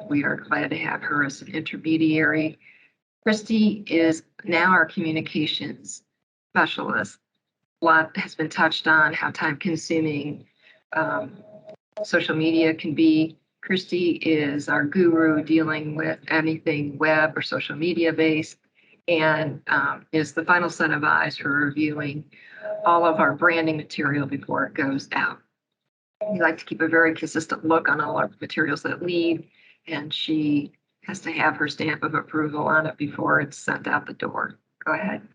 we are glad to have her as an intermediary. Christy is now our communications specialist. A lot has been touched on how time-consuming social media can be. Christy is our guru dealing with anything web or social media based, and is the final set of eyes for reviewing all of our branding material before it goes out. We like to keep a very consistent look on all our materials that leave, and she has to have her stamp of approval on it before it's sent out the door. Go ahead.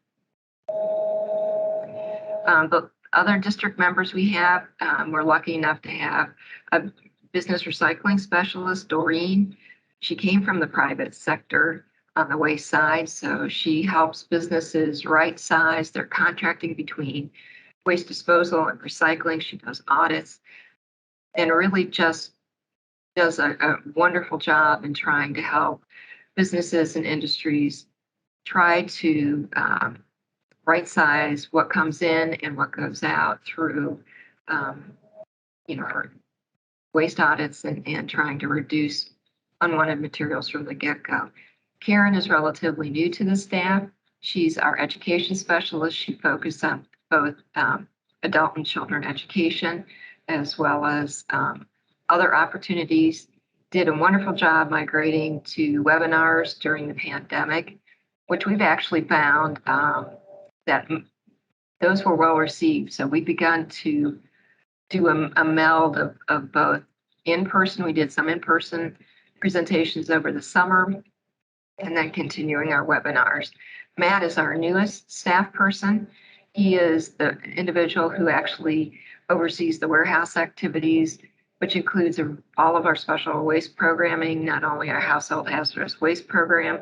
The other district members we have, we're lucky enough to have a business recycling specialist, Doreen. She came from the private sector, on the waste side. So she helps businesses right size their contracting between waste disposal and recycling. She does audits and really just does a wonderful job in trying to help businesses and industries try to right size what comes in and what goes out through, waste audits and trying to reduce unwanted materials from the get-go. Karen is relatively new to the staff. She's our education specialist. She focused on both adult and children education, as well as other opportunities. Did a wonderful job migrating to webinars during the pandemic, which we've actually found that those were well received. So we've begun to do a meld of both in-person. We did some in-person presentations over the summer, and then continuing our webinars. Matt is our newest staff person. He is the individual who actually oversees the warehouse activities, which includes all of our special waste programming, not only our household hazardous waste program.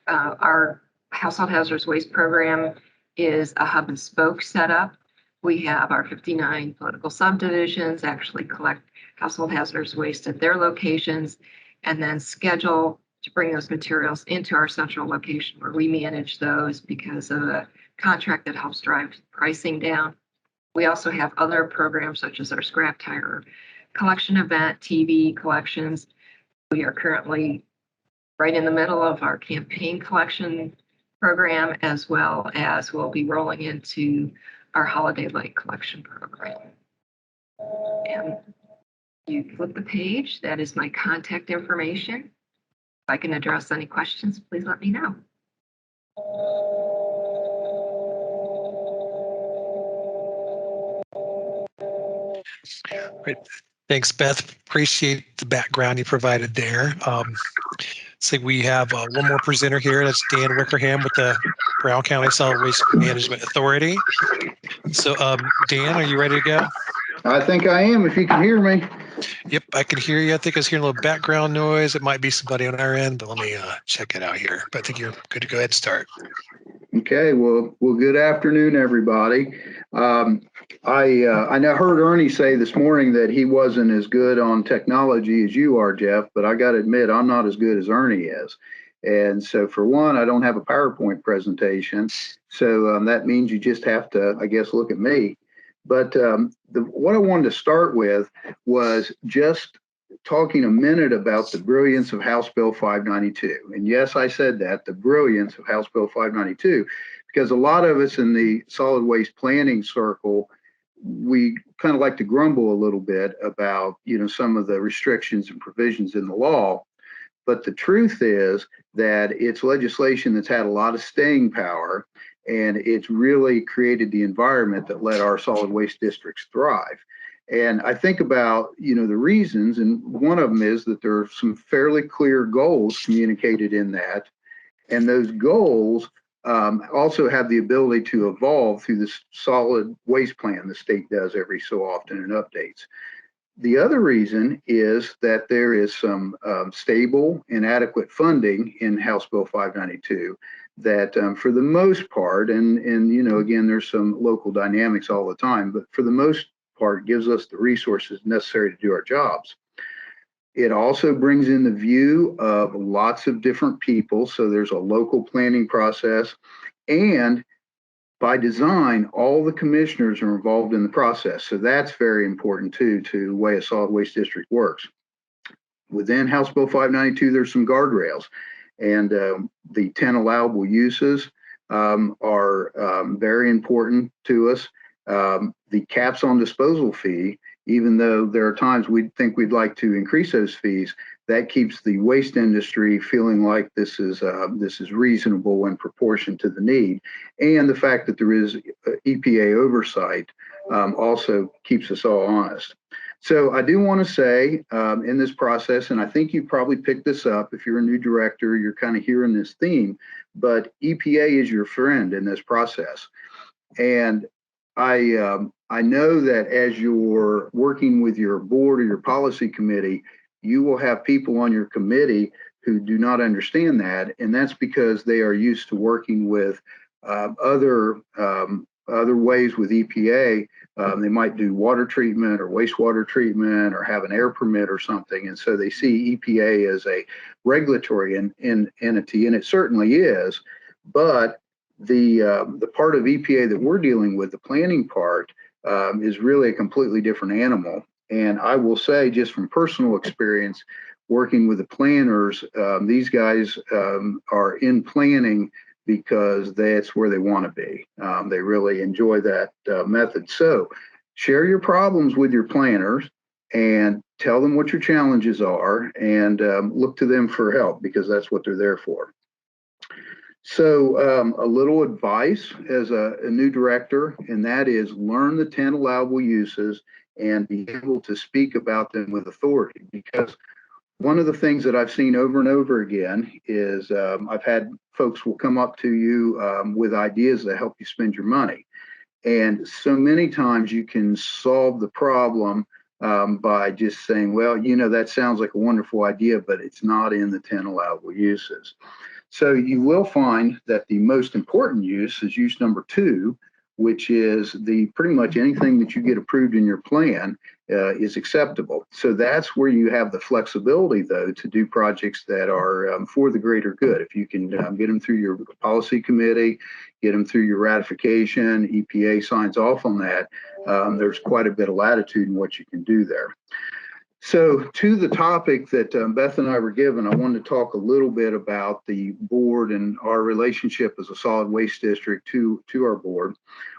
Our household hazardous waste program is a hub and spoke setup. We have our 59 political subdivisions actually collect household hazardous waste at their locations and then schedule to bring those materials into our central location where we manage those because of a contract that helps drive pricing down. We also have other programs such as our scrap tire collection event, TV collections. We are currently right in the middle of our campaign collection program, as well as we'll be rolling into our holiday light collection program. And you flip the page, that is my contact information. If I can address any questions, please let me know. Great. Thanks, Beth. Appreciate the background you provided there. So we have one more presenter here. That's Dan Wickerham with the Brown County Solid Waste Management Authority. So Dan, are you ready to go? I think I am, if you can hear me. Yep, I can hear you. I think I was hearing a little background noise. It might be somebody on our end, but let me check it out here. But I think you're good to go ahead and start. Okay, well, good afternoon, everybody. I now heard Ernie say this morning that he wasn't as good on technology as you are, Jeff, but I got to admit, I'm not as good as Ernie is. And so for one, I don't have a PowerPoint presentation. So that means you just have to, I guess, look at me. But what I wanted to start with was just talking a minute about the brilliance of House Bill 592. And yes, I said that, the brilliance of House Bill 592, because a lot of us in the solid waste planning circle, we kind of like to grumble a little bit about, some of the restrictions and provisions in the law. But the truth is that it's legislation that's had a lot of staying power, and it's really created the environment that let our solid waste districts thrive. And I think about, the reasons, and one of them is that there are some fairly clear goals communicated in that. And those goals also have the ability to evolve through the solid waste plan the state does every so often and updates. The other reason is that there is some stable and adequate funding in House Bill 592 that for the most part, and again, there's some local dynamics all the time, but for the most part gives us the resources necessary to do our jobs. It also brings in the view of lots of different people. So there's a local planning process, and by design, all the commissioners are involved in the process. So that's very important too, to the way a solid waste district works. Within House Bill 592, there's some guardrails, and the 10 allowable uses are very important to us. The caps on disposal fee, even though there are times we'd think we'd like to increase those fees, that keeps the waste industry feeling like this is reasonable in proportion to the need. And the fact that there is EPA oversight also keeps us all honest. So I do want to say in this process, and I think you probably picked this up, if you're a new director, you're kind of hearing this theme, but EPA is your friend in this process. And I know that as you're working with your board or your policy committee, you will have people on your committee who do not understand that, and that's because they are used to working with other ways with EPA. They might do water treatment or wastewater treatment or have an air permit or something, and so they see EPA as a regulatory entity, and it certainly is. But the part of EPA that we're dealing with, the planning part, is really a completely different animal. And I will say, just from personal experience, working with the planners, these guys are in planning because that's where they want to be. They really enjoy that method. So share your problems with your planners and tell them what your challenges are, and look to them for help, because that's what they're there for. So a little advice as a new director, and that is learn the 10 allowable uses and be able to speak about them with authority. Because one of the things that I've seen over and over again is I've had folks will come up to you with ideas that help you spend your money. And so many times you can solve the problem by just saying, well, you know, that sounds like a wonderful idea, but it's not in the 10 allowable uses. So you will find that the most important use is use number 2, which is the pretty much anything that you get approved in your plan is acceptable. So that's where you have the flexibility, though, to do projects that are for the greater good. If you can get them through your policy committee, get them through your ratification, EPA signs off on that, there's quite a bit of latitude in what you can do there. So to the topic that Beth and I were given, I wanted to talk a little bit about the board and our relationship as a solid waste district to our board.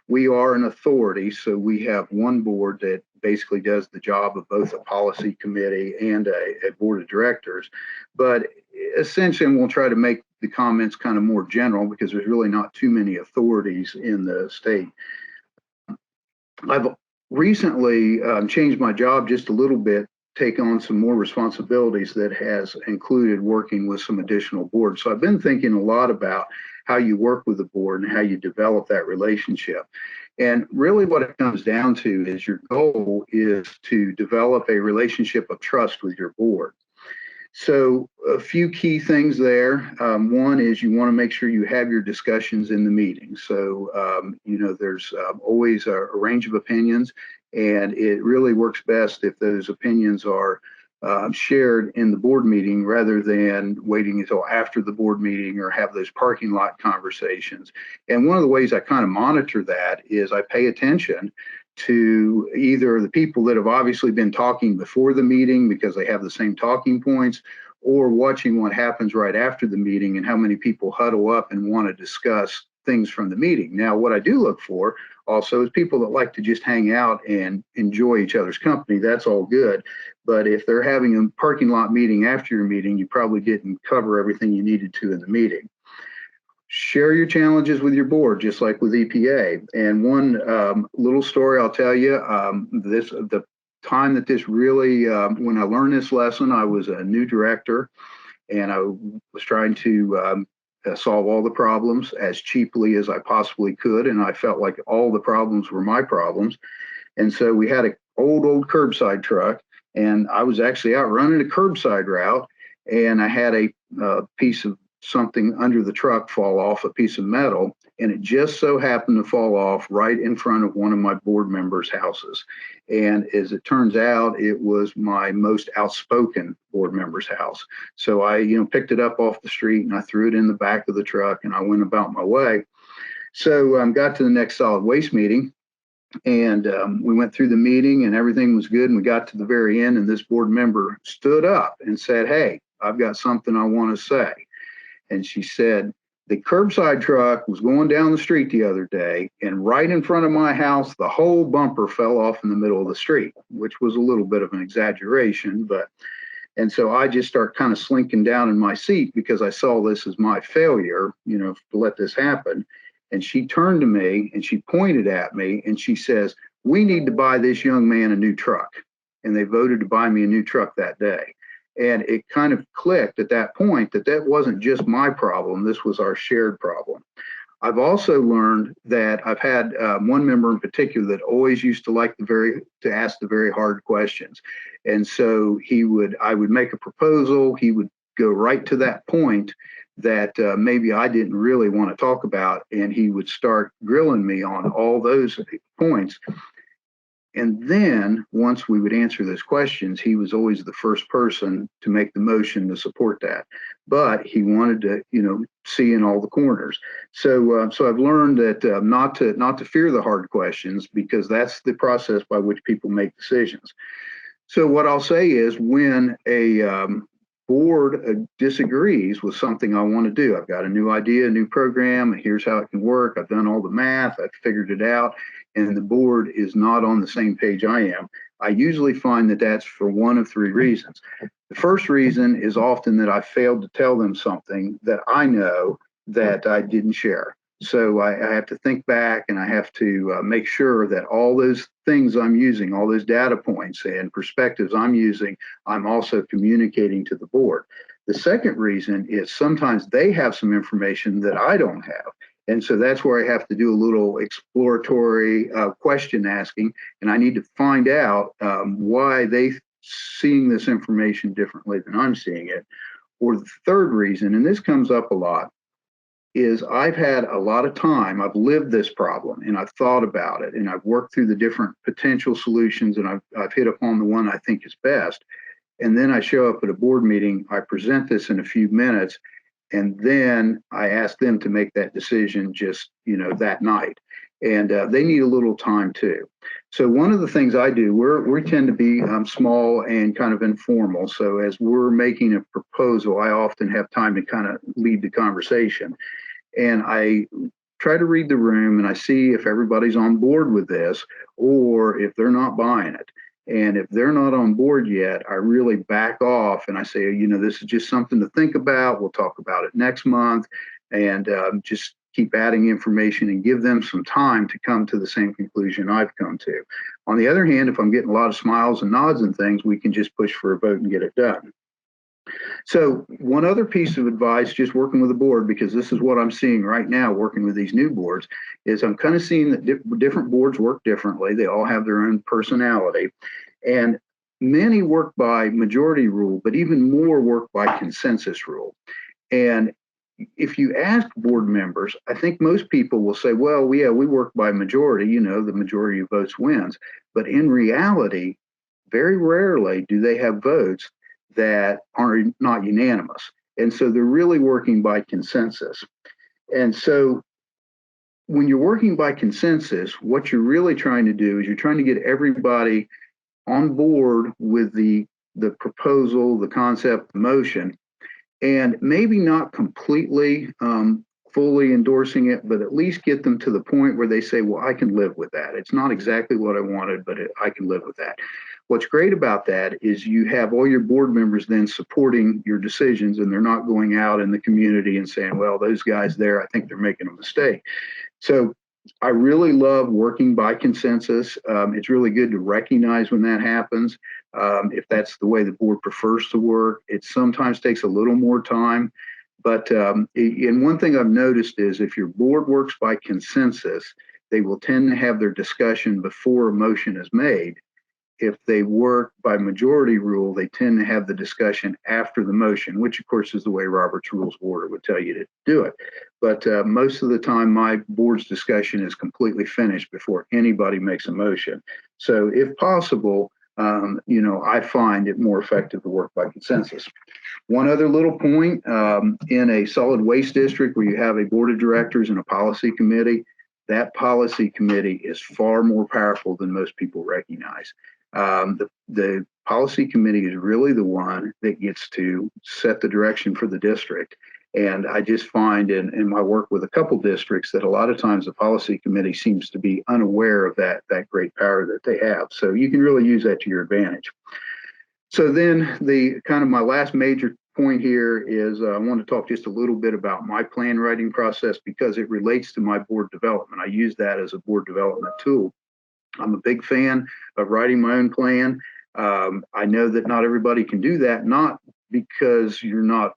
We are an authority, so we have one board that basically does the job of both a policy committee and a board of directors. But essentially, we'll try to make the comments kind of more general, because there's really not too many authorities in the state. I've recently changed my job just a little bit, take on some more responsibilities that has included working with some additional boards. So I've been thinking a lot about how you work with the board and how you develop that relationship. And really what it comes down to is your goal is to develop a relationship of trust with your board. So a few key things there. One is you want to make sure you have your discussions in the meeting. So, you know, there's always a range of opinions, and it really works best if those opinions are shared in the board meeting rather than waiting until after the board meeting or have those parking lot conversations. And one of the ways I kind of monitor that is I pay attention to either the people that have obviously been talking before the meeting because they have the same talking points, or watching what happens right after the meeting and how many people huddle up and want to discuss things from the meeting. Now, what I do look for also is people that like to just hang out and enjoy each other's company. That's all good. But if they're having a parking lot meeting after your meeting, you probably didn't cover everything you needed to in the meeting. Share your challenges with your board, just like with EPA. And one little story I'll tell you, the time that this really, when I learned this lesson, I was a new director and I was trying to solve all the problems as cheaply as I possibly could. And I felt like all the problems were my problems. And so we had an old curbside truck, and I was actually out running a curbside route, and I had a piece of something under the truck fall off, a piece of metal, and it just so happened to fall off right in front of one of my board members' houses. And as it turns out, it was my most outspoken board member's house. So I, picked it up off the street and I threw it in the back of the truck and I went about my way. So got to the next solid waste meeting, and we went through the meeting and everything was good. And we got to the very end, and this board member stood up and said, "Hey, I've got something I want to say." And she said, the curbside truck was going down the street the other day, and right in front of my house, the whole bumper fell off in the middle of the street, which was a little bit of an exaggeration. And so I just start kind of slinking down in my seat because I saw this as my failure, to let this happen. And she turned to me and she pointed at me and she says, "We need to buy this young man a new truck." And they voted to buy me a new truck that day. And it kind of clicked at that point that wasn't just my problem. This was our shared problem. I've also learned that I've had one member in particular that always used to like to ask the very hard questions. And so I would make a proposal. He would go right to that point that maybe I didn't really want to talk about, and he would start grilling me on all those points. And then once we would answer those questions, he was always the first person to make the motion to support that. But he wanted to, see in all the corners. So I've learned that not to fear the hard questions, because that's the process by which people make decisions. So what I'll say is, when a board disagrees with something I want to do, I've got a new idea, a new program, and here's how it can work. I've done all the math, I've figured it out, and the board is not on the same page I am. I usually find that that's for one of three reasons. The first reason is often that I failed to tell them something that I know that I didn't share. So I have to think back, and I have to make sure that all those things I'm using, all those data points and perspectives I'm using, I'm also communicating to the board. The second reason is sometimes they have some information that I don't have. And so that's where I have to do a little exploratory question asking, and I need to find out why they seeing this information differently than I'm seeing it. Or the third reason, and this comes up a lot, is I've had a lot of time, I've lived this problem, and I've thought about it, and I've worked through the different potential solutions, and I've hit upon the one I think is best. And then I show up at a board meeting, I present this in a few minutes, and then I ask them to make that decision just, that night. And they need a little time too. So one of the things I do, we tend to be small and kind of informal. So as we're making a proposal, I often have time to kind of lead the conversation. And I try to read the room, and I see if everybody's on board with this or if they're not buying it. And if they're not on board yet, I really back off and I say, this is just something to think about. We'll talk about it next month, and just keep adding information and give them some time to come to the same conclusion I've come to. On the other hand, if I'm getting a lot of smiles and nods and things, we can just push for a vote and get it done. So one other piece of advice, just working with the board, because this is what I'm seeing right now working with these new boards, is I'm kind of seeing that different boards work differently. They all have their own personality, and many work by majority rule, but even more work by consensus rule. And if you ask board members, I think most people will say, well, yeah, we work by majority, the majority of votes wins. But in reality, very rarely do they have votes that are not unanimous. And so they're really working by consensus. And so when you're working by consensus, what you're really trying to do is you're trying to get everybody on board with the proposal, the concept, the motion, and maybe not completely fully endorsing it, but at least get them to the point where they say, well, I can live with that. It's not exactly what I wanted, but I can live with that. What's great about that is you have all your board members then supporting your decisions, and they're not going out in the community and saying, well, those guys there, I think they're making a mistake. So I really love working by consensus. It's really good to recognize when that happens. If that's the way the board prefers to work, it sometimes takes a little more time. But and one thing I've noticed is if your board works by consensus, they will tend to have their discussion before a motion is made. If they work by majority rule, they tend to have the discussion after the motion, which of course is the way Robert's Rules of Order would tell you to do it. But most of the time, my board's discussion is completely finished before anybody makes a motion. So if possible, I find it more effective to work by consensus. One other little point, in a solid waste district where you have a board of directors and a policy committee, that policy committee is far more powerful than most people recognize. The policy committee is really the one that gets to set the direction for the district. And I just find in my work with a couple districts that a lot of times the policy committee seems to be unaware of that great power that they have. So you can really use that to your advantage. So then the kind of my last major point here is I want to talk just a little bit about my plan writing process because it relates to my board development. I use that as a board development tool. I'm a big fan of writing my own plan. I know that not everybody can do that, not because you're not,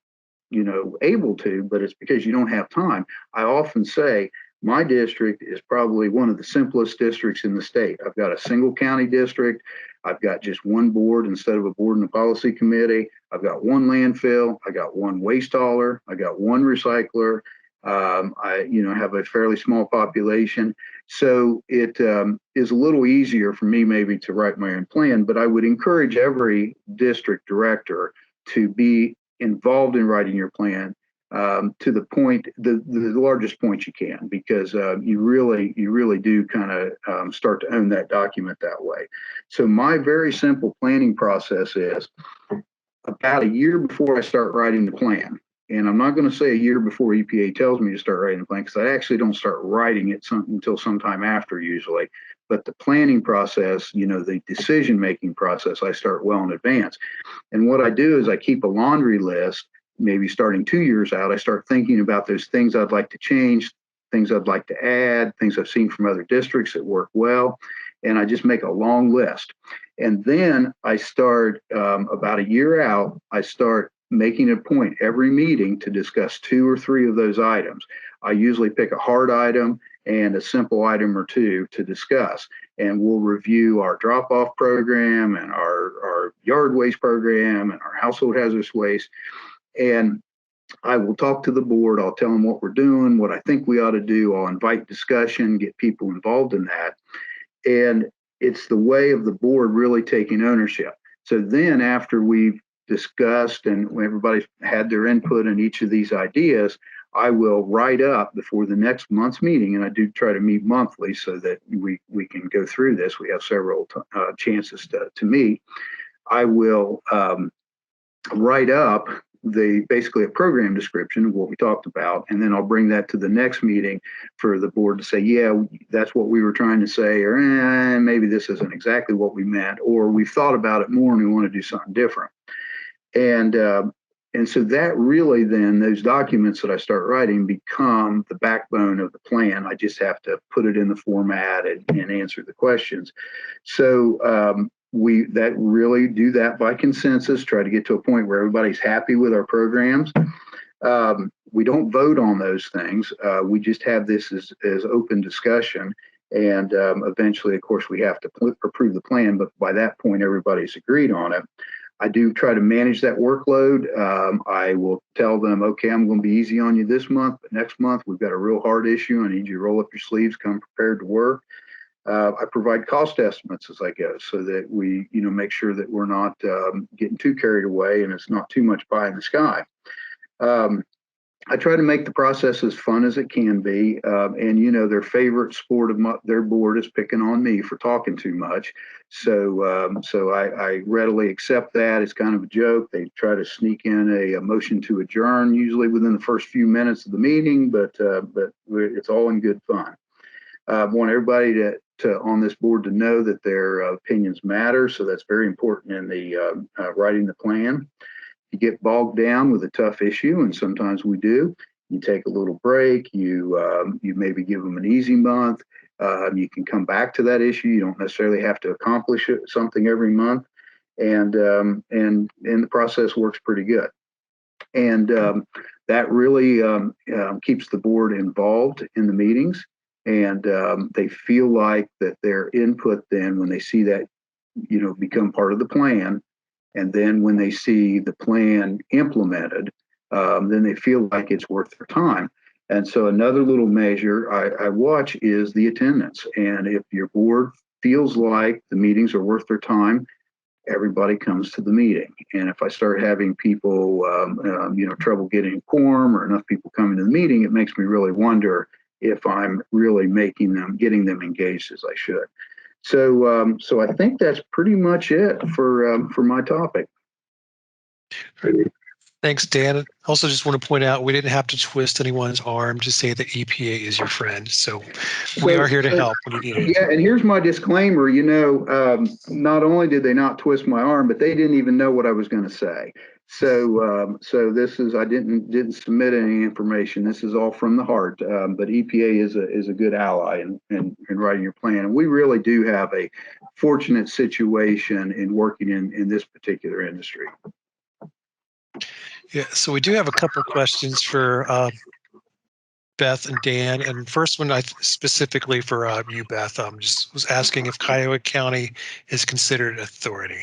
able to, but it's because you don't have time. I often say my district is probably one of the simplest districts in the state. I've got a single county district. I've got just one board instead of a board and a policy committee. I've got one landfill, I got one waste hauler, I got one recycler. I have a fairly small population, so it is a little easier for me maybe to write my own plan. But I would encourage every district director to be involved in writing your plan to the point, the largest point you can, because you really do kind of start to own that document that way. So my very simple planning process is about a year before I start writing the plan. And I'm not going to say a year before EPA tells me to start writing the plan, because I actually don't start writing it until sometime after usually. But the planning process, the decision-making process, I start well in advance. And what I do is I keep a laundry list, maybe starting 2 years out. I start thinking about those things I'd like to change, things I'd like to add, things I've seen from other districts that work well. And I just make a long list. And then I start about a year out, I start making a point every meeting to discuss 2 or 3 of those items. I usually pick a hard item and a simple item or 2 to discuss. And we'll review our drop-off program and our yard waste program and our household hazardous waste. And I will talk to the board. I'll tell them what we're doing, what I think we ought to do. I'll invite discussion, get people involved in that. And it's the way of the board really taking ownership. So then after we've discussed and everybody's had their input in each of these ideas, I will write up before the next month's meeting, and I do try to meet monthly so that we can go through this. We have several chances to meet. I will write up basically a program description of what we talked about, and then I'll bring that to the next meeting for the board to say, yeah, that's what we were trying to say, or maybe this isn't exactly what we meant, or we've thought about it more and we want to do something different. And so that really then, those documents that I start writing become the backbone of the plan. I just have to put it in the format and answer the questions. So we really do that by consensus, try to get to a point where everybody's happy with our programs. We don't vote on those things. We just have this as open discussion. And eventually, of course, we have to approve the plan. But by that point, everybody's agreed on it. I do try to manage that workload. I will tell them, okay, I'm going to be easy on you this month, but next month we've got a real hard issue. I need you to roll up your sleeves, come prepared to work. I provide cost estimates as I go so that we, make sure that we're not getting too carried away and it's not too much pie in the sky. I try to make the process as fun as it can be. And, their favorite sport of their board is picking on me for talking too much. So I readily accept that. It's kind of a joke. They try to sneak in a motion to adjourn, usually within the first few minutes of the meeting, but it's all in good fun. I want everybody to on this board to know that their opinions matter. So that's very important in the writing the plan. You get bogged down with a tough issue, and sometimes we do. You take a little break. You maybe give them an easy month. You can come back to that issue. You don't necessarily have to accomplish something every month, and the process works pretty good. And that really keeps the board involved in the meetings, and they feel like that their input then, when they see that become part of the plan. And then when they see the plan implemented, then they feel like it's worth their time. And so another little measure I watch is the attendance. And if your board feels like the meetings are worth their time, everybody comes to the meeting. And if I start having people, trouble getting quorum or enough people coming to the meeting, it makes me really wonder if I'm really getting them engaged as I should. So I think that's pretty much it for my topic. Thanks, Dan. Also, just want to point out we didn't have to twist anyone's arm to say that EPA is your friend. So we are here to help when you need it. Yeah, and here's my disclaimer. Not only did they not twist my arm, but they didn't even know what I was going to say. So this is, I didn't submit any information. This is all from the heart. But EPA is a good ally in writing your plan. And we really do have a fortunate situation in working in this particular industry. Yeah, so we do have a couple of questions for Beth and Dan. And first one, specifically for you, Beth, just was asking if Cuyahoga County is considered authority.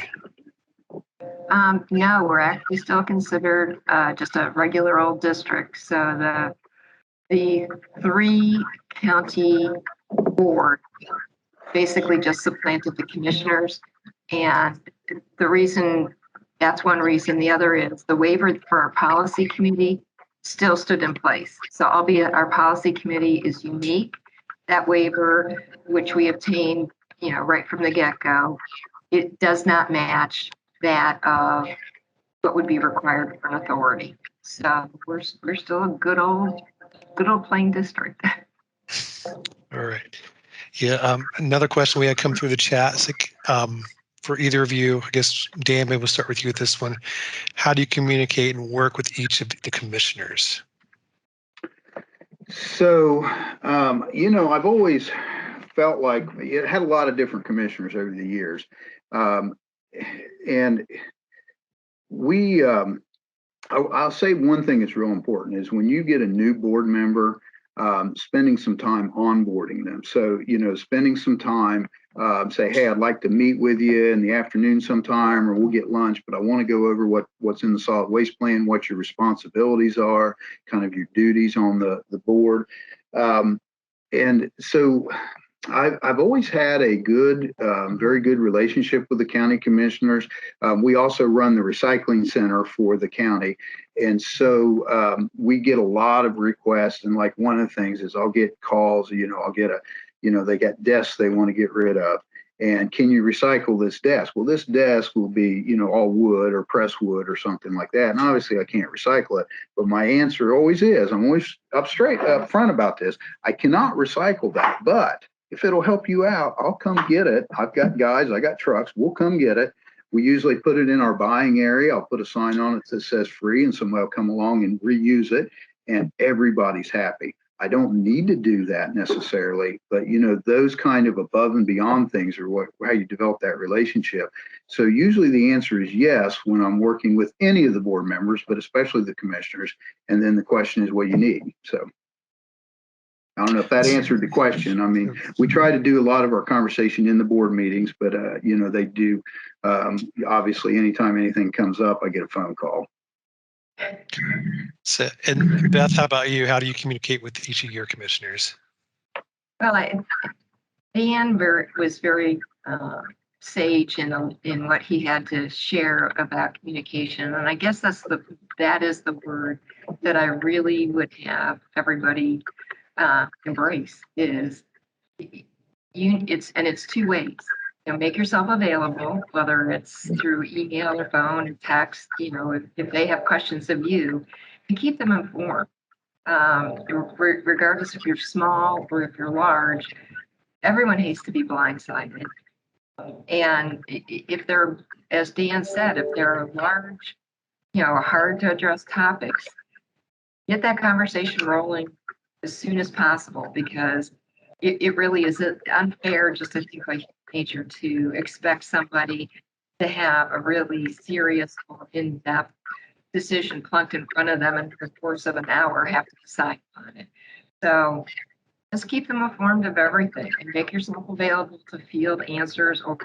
No, we're actually still considered just a regular old district. So the 3-county board basically just supplanted the commissioners. And the reason, that's one reason. The other is the waiver for our policy committee still stood in place. So albeit our policy committee is unique, that waiver, which we obtained, right from the get-go, it does not match that of what would be required for an authority. So we're still a good old plain district. All right. Yeah. Another question we had come through the chat is like, for either of you, I guess, Dan, maybe we'll start with you with this one. How do you communicate and work with each of the commissioners? So, I've always felt like it had a lot of different commissioners over the years. And I'll say one thing that's real important is when you get a new board member, spending some time onboarding them. So, spending some time, say, hey, I'd like to meet with you in the afternoon sometime, or we'll get lunch, but I want to go over what's in the solid waste plan, what your responsibilities are, kind of your duties on the board. And so I've always had a good, very good relationship with the county commissioners. We also run the recycling center for the county. And so we get a lot of requests. And like one of the things is I'll get calls, I'll get they got desks they want to get rid of. And can you recycle this desk? Well, this desk will be, all wood or pressed wood or something like that. And obviously I can't recycle it, but my answer always is, I'm always up front about this. I cannot recycle that, but if it'll help you out, I'll come get it. I've got guys, I got trucks, we'll come get it. We usually put it in our buying area. I'll put a sign on it that says free, and somebody will come along and reuse it, and everybody's happy. I don't need to do that necessarily, but those kind of above and beyond things are how you develop that relationship. So usually the answer is yes when I'm working with any of the board members, but especially the commissioners. And then the question is what you need. So I don't know if that answered the question. I mean, we try to do a lot of our conversation in the board meetings, but they do. Obviously, anytime anything comes up, I get a phone call. So, and Beth, how about you? How do you communicate with each of your commissioners? Well, Dan was very sage in what he had to share about communication, and I guess that is the word that I really would have everybody embrace is it's two ways. Make yourself available, whether it's through email or phone or text, if they have questions of you, and keep them informed. Regardless if you're small or if you're large, everyone hates to be blindsided. And if they're, as Dan said, if they're large, hard to address topics, get that conversation rolling as soon as possible, because it really is unfair, just I think by nature, to expect somebody to have a really serious or in-depth decision plunked in front of them and for the course of an hour have to decide on it. So just keep them informed of everything and make yourself available to field answers, or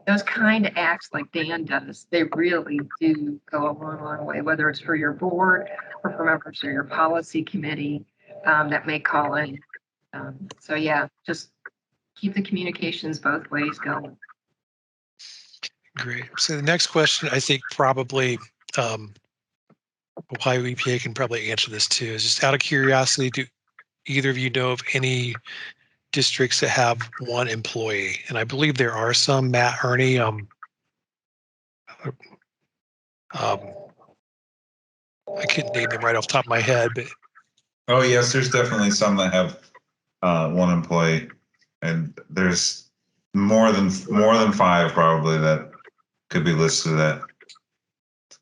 those kind of acts like Dan does, they really do go a long, long way, whether it's for your board or for members of your policy committee that may call in. So yeah, just keep the communications both ways going. Great. So the next question, I think probably Ohio EPA can probably answer this too, is just out of curiosity, do either of you know of any districts that have one employee? And I believe there are some. Matt, Ernie, I couldn't name them right off the top of my head, but oh yes, there's definitely some that have one employee, and there's more than 5 probably that could be listed at.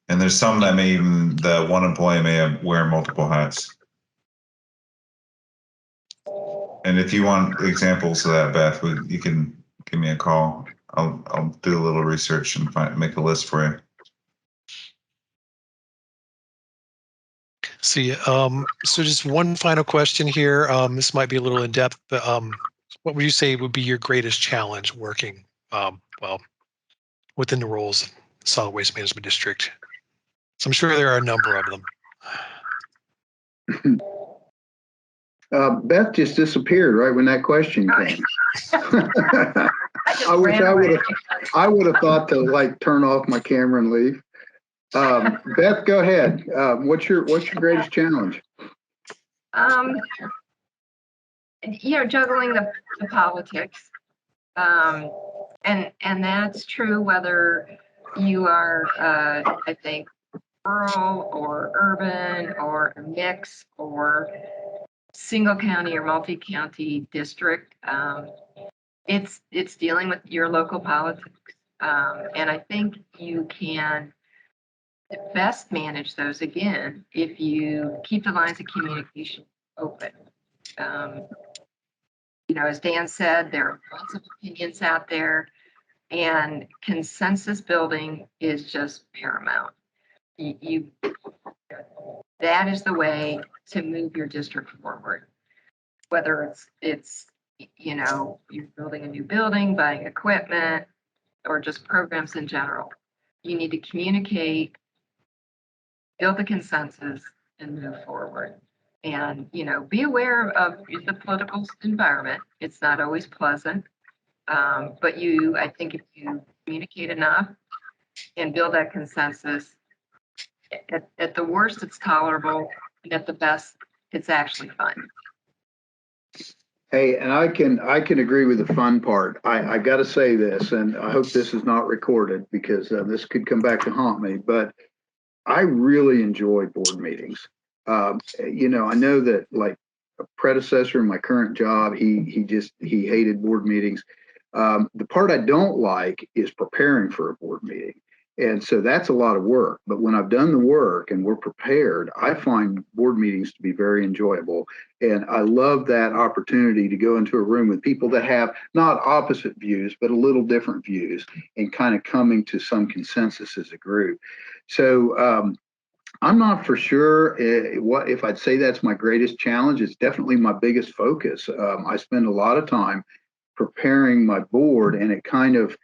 And there's some that the one employee may wear multiple hats. And if you want examples of that, Beth, you can give me a call. I'll do a little research and make a list for you. See, so just one final question here. This might be a little in depth, but what would you say would be your greatest challenge working? Well, within the roles of Solid Waste Management District. So I'm sure there are a number of them. Beth just disappeared right when that question came. I wish I would have thought to like turn off my camera and leave. Beth, go ahead. What's your greatest challenge? Juggling the politics. And that's true whether you are, I think, rural or urban or a mix or single county or multi-county district. It's dealing with your local politics. And I think you can best manage those, again, if you keep the lines of communication open. As Dan said, there are lots of opinions out there, and consensus building is just paramount. That is the way to move your district forward. Whether it's you're building a new building, buying equipment, or just programs in general, you need to communicate, build the consensus, and move forward. And, be aware of the political environment. It's not always pleasant. But I think if you communicate enough and build that consensus, at the worst, it's tolerable. And at the best, it's actually fun. Hey, and I can agree with the fun part. I got to say this, and I hope this is not recorded because this could come back to haunt me, but I really enjoy board meetings. I know that like a predecessor in my current job, he hated board meetings. The part I don't like is preparing for a board meeting. And so that's a lot of work. But when I've done the work and we're prepared, I find board meetings to be very enjoyable. And I love that opportunity to go into a room with people that have not opposite views, but a little different views and kind of coming to some consensus as a group. So I'm not for sure what if I'd say that's my greatest challenge. It's definitely my biggest focus. I spend a lot of time preparing my board, and it kind of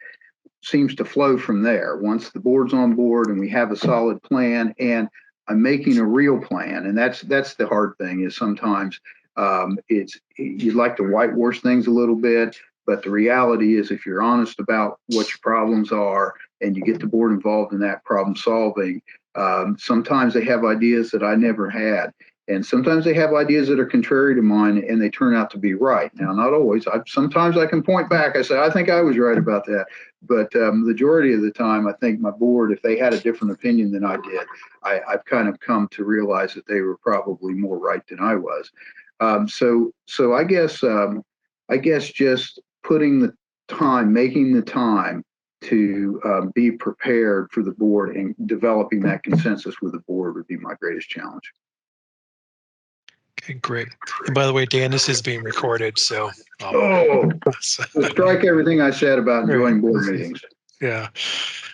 seems to flow from there. Once the board's on board and we have a solid plan, and I'm making a real plan, and that's the hard thing is sometimes you'd like to whitewash things a little bit, but the reality is if you're honest about what your problems are and you get the board involved in that problem solving, sometimes they have ideas that I never had. And sometimes they have ideas that are contrary to mine and they turn out to be right. Now, not always. Sometimes I can point back. I say, I think I was right about that. But the majority of the time, I think my board, if they had a different opinion than I did, I've kind of come to realize that they were probably more right than I was. So I guess just putting the time, making the time to be prepared for the board and developing that consensus with the board would be my greatest challenge. Okay, great. And by the way, Dan, this is being recorded, so. Strike everything I said about enjoying board meetings. Yeah.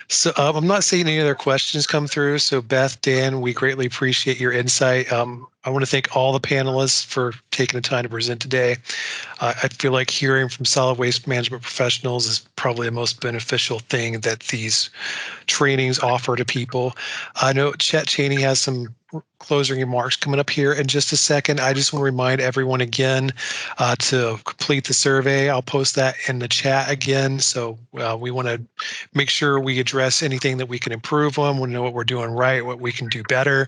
So I'm not seeing any other questions come through. So Beth, Dan, we greatly appreciate your insight. I want to thank all the panelists for taking the time to present today. I feel like hearing from solid waste management professionals is probably the most beneficial thing that these trainings offer to people. I know Chet Cheney has some closing remarks coming up here in just a second. I just want to remind everyone again to complete the survey. I'll post that in the chat again. So we want to make sure we address anything that we can improve on. We want to know what we're doing right, what we can do better.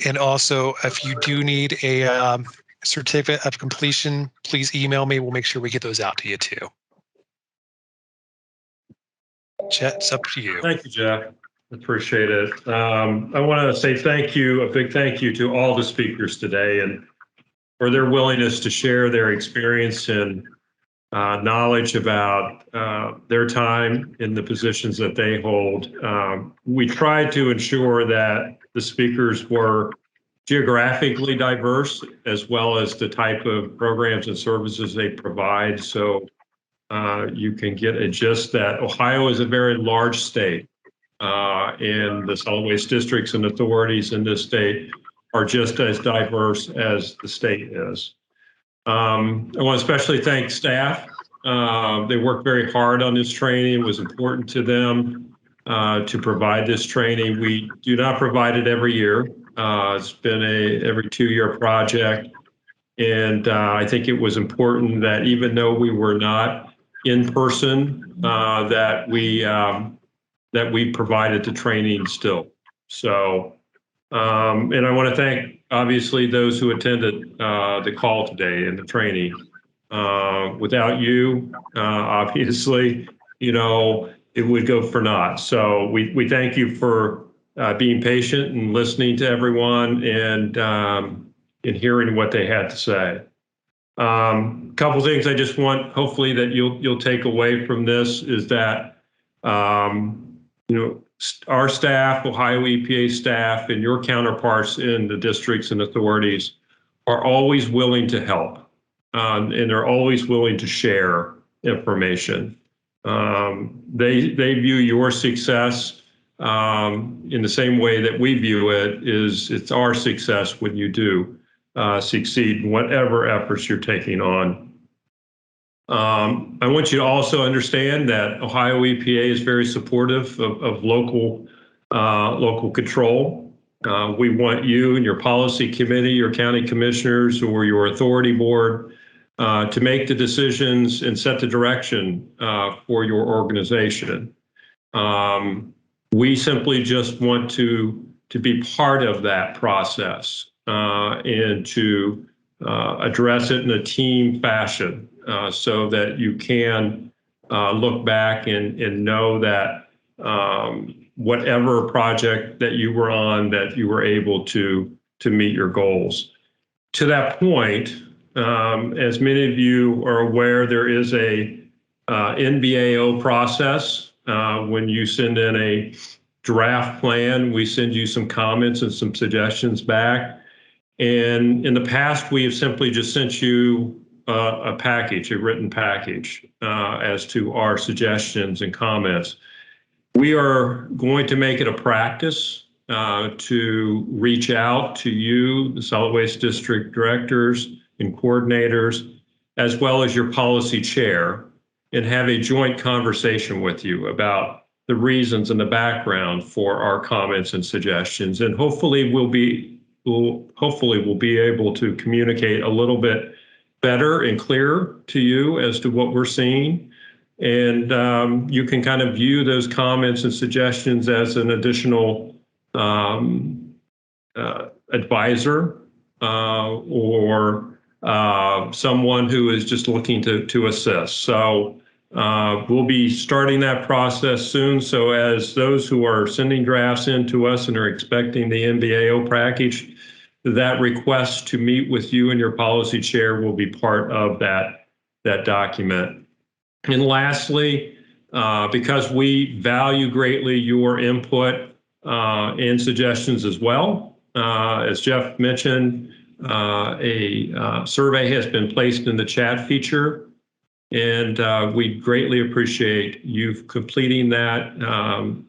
And also, if you do need a certificate of completion, please email me. We'll make sure we get those out to you too. Chet, it's up to you. Thank you, Jeff. Appreciate it. I want to say a big thank you to all the speakers today and for their willingness to share their experience and knowledge about their time in the positions that they hold. We tried to ensure that the speakers were geographically diverse as well as the type of programs and services they provide. So you can get a gist that Ohio is a very large state. And the solid waste districts and authorities in this state are just as diverse as the state is. I want to especially thank staff. They worked very hard on this training. It was important to them. to provide this training. We do not provide it every year. It's been every 2-year project. And I think it was important that even though we were not in person, that we provided the training still. So, and I want to thank obviously those who attended the call today and the training. Without you, obviously, it would go for naught. So we thank you for being patient and listening to everyone and hearing what they had to say. A couple things I just want, hopefully, that you'll take away from this is that our staff, Ohio EPA staff, and your counterparts in the districts and authorities are always willing to help, and they're always willing to share information. They view your success in the same way that we view it. It's our success when you do succeed in whatever efforts you're taking on. I want you to also understand that Ohio EPA is very supportive of local control. We want you and your policy committee, your county commissioners, or your authority board to make the decisions and set the direction for your organization. We simply just want to be part of that process and to address it in a team fashion so that you can look back and know that whatever project that you were on, that you were able to meet your goals. To that point, as many of you are aware, there is a NBAO process. When you send in a draft plan, we send you some comments and some suggestions back. And in the past, we have simply just sent you a written package as to our suggestions and comments. We are going to make it a practice to reach out to you, the solid waste district directors and coordinators, as well as your policy chair, and have a joint conversation with you about the reasons and the background for our comments and suggestions. And hopefully we'll be able to communicate a little bit better and clearer to you as to what we're seeing. And you can kind of view those comments and suggestions as an additional advisor or someone who is just looking to assist. So we'll be starting that process soon. So as those who are sending drafts in to us and are expecting the NBAO package, that request to meet with you and your policy chair will be part of that document. And lastly, because we value greatly your input and suggestions as well, as Jeff mentioned, a survey has been placed in the chat feature, and we greatly appreciate you completing that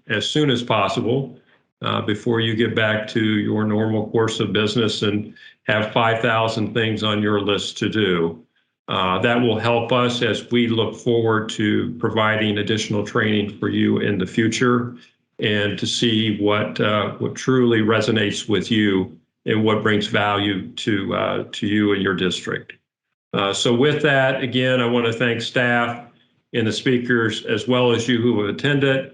as soon as possible before you get back to your normal course of business and have 5,000 things on your list to do. That will help us as we look forward to providing additional training for you in the future and to see what truly resonates with you and what brings value to you and your district. So with that, again, I want to thank staff and the speakers as well as you who have attended.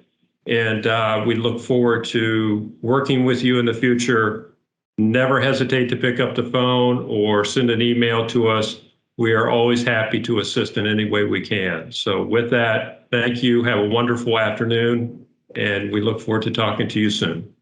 And we look forward to working with you in the future. Never hesitate to pick up the phone or send an email to us. We are always happy to assist in any way we can. So with that, thank you. Have a wonderful afternoon, and we look forward to talking to you soon.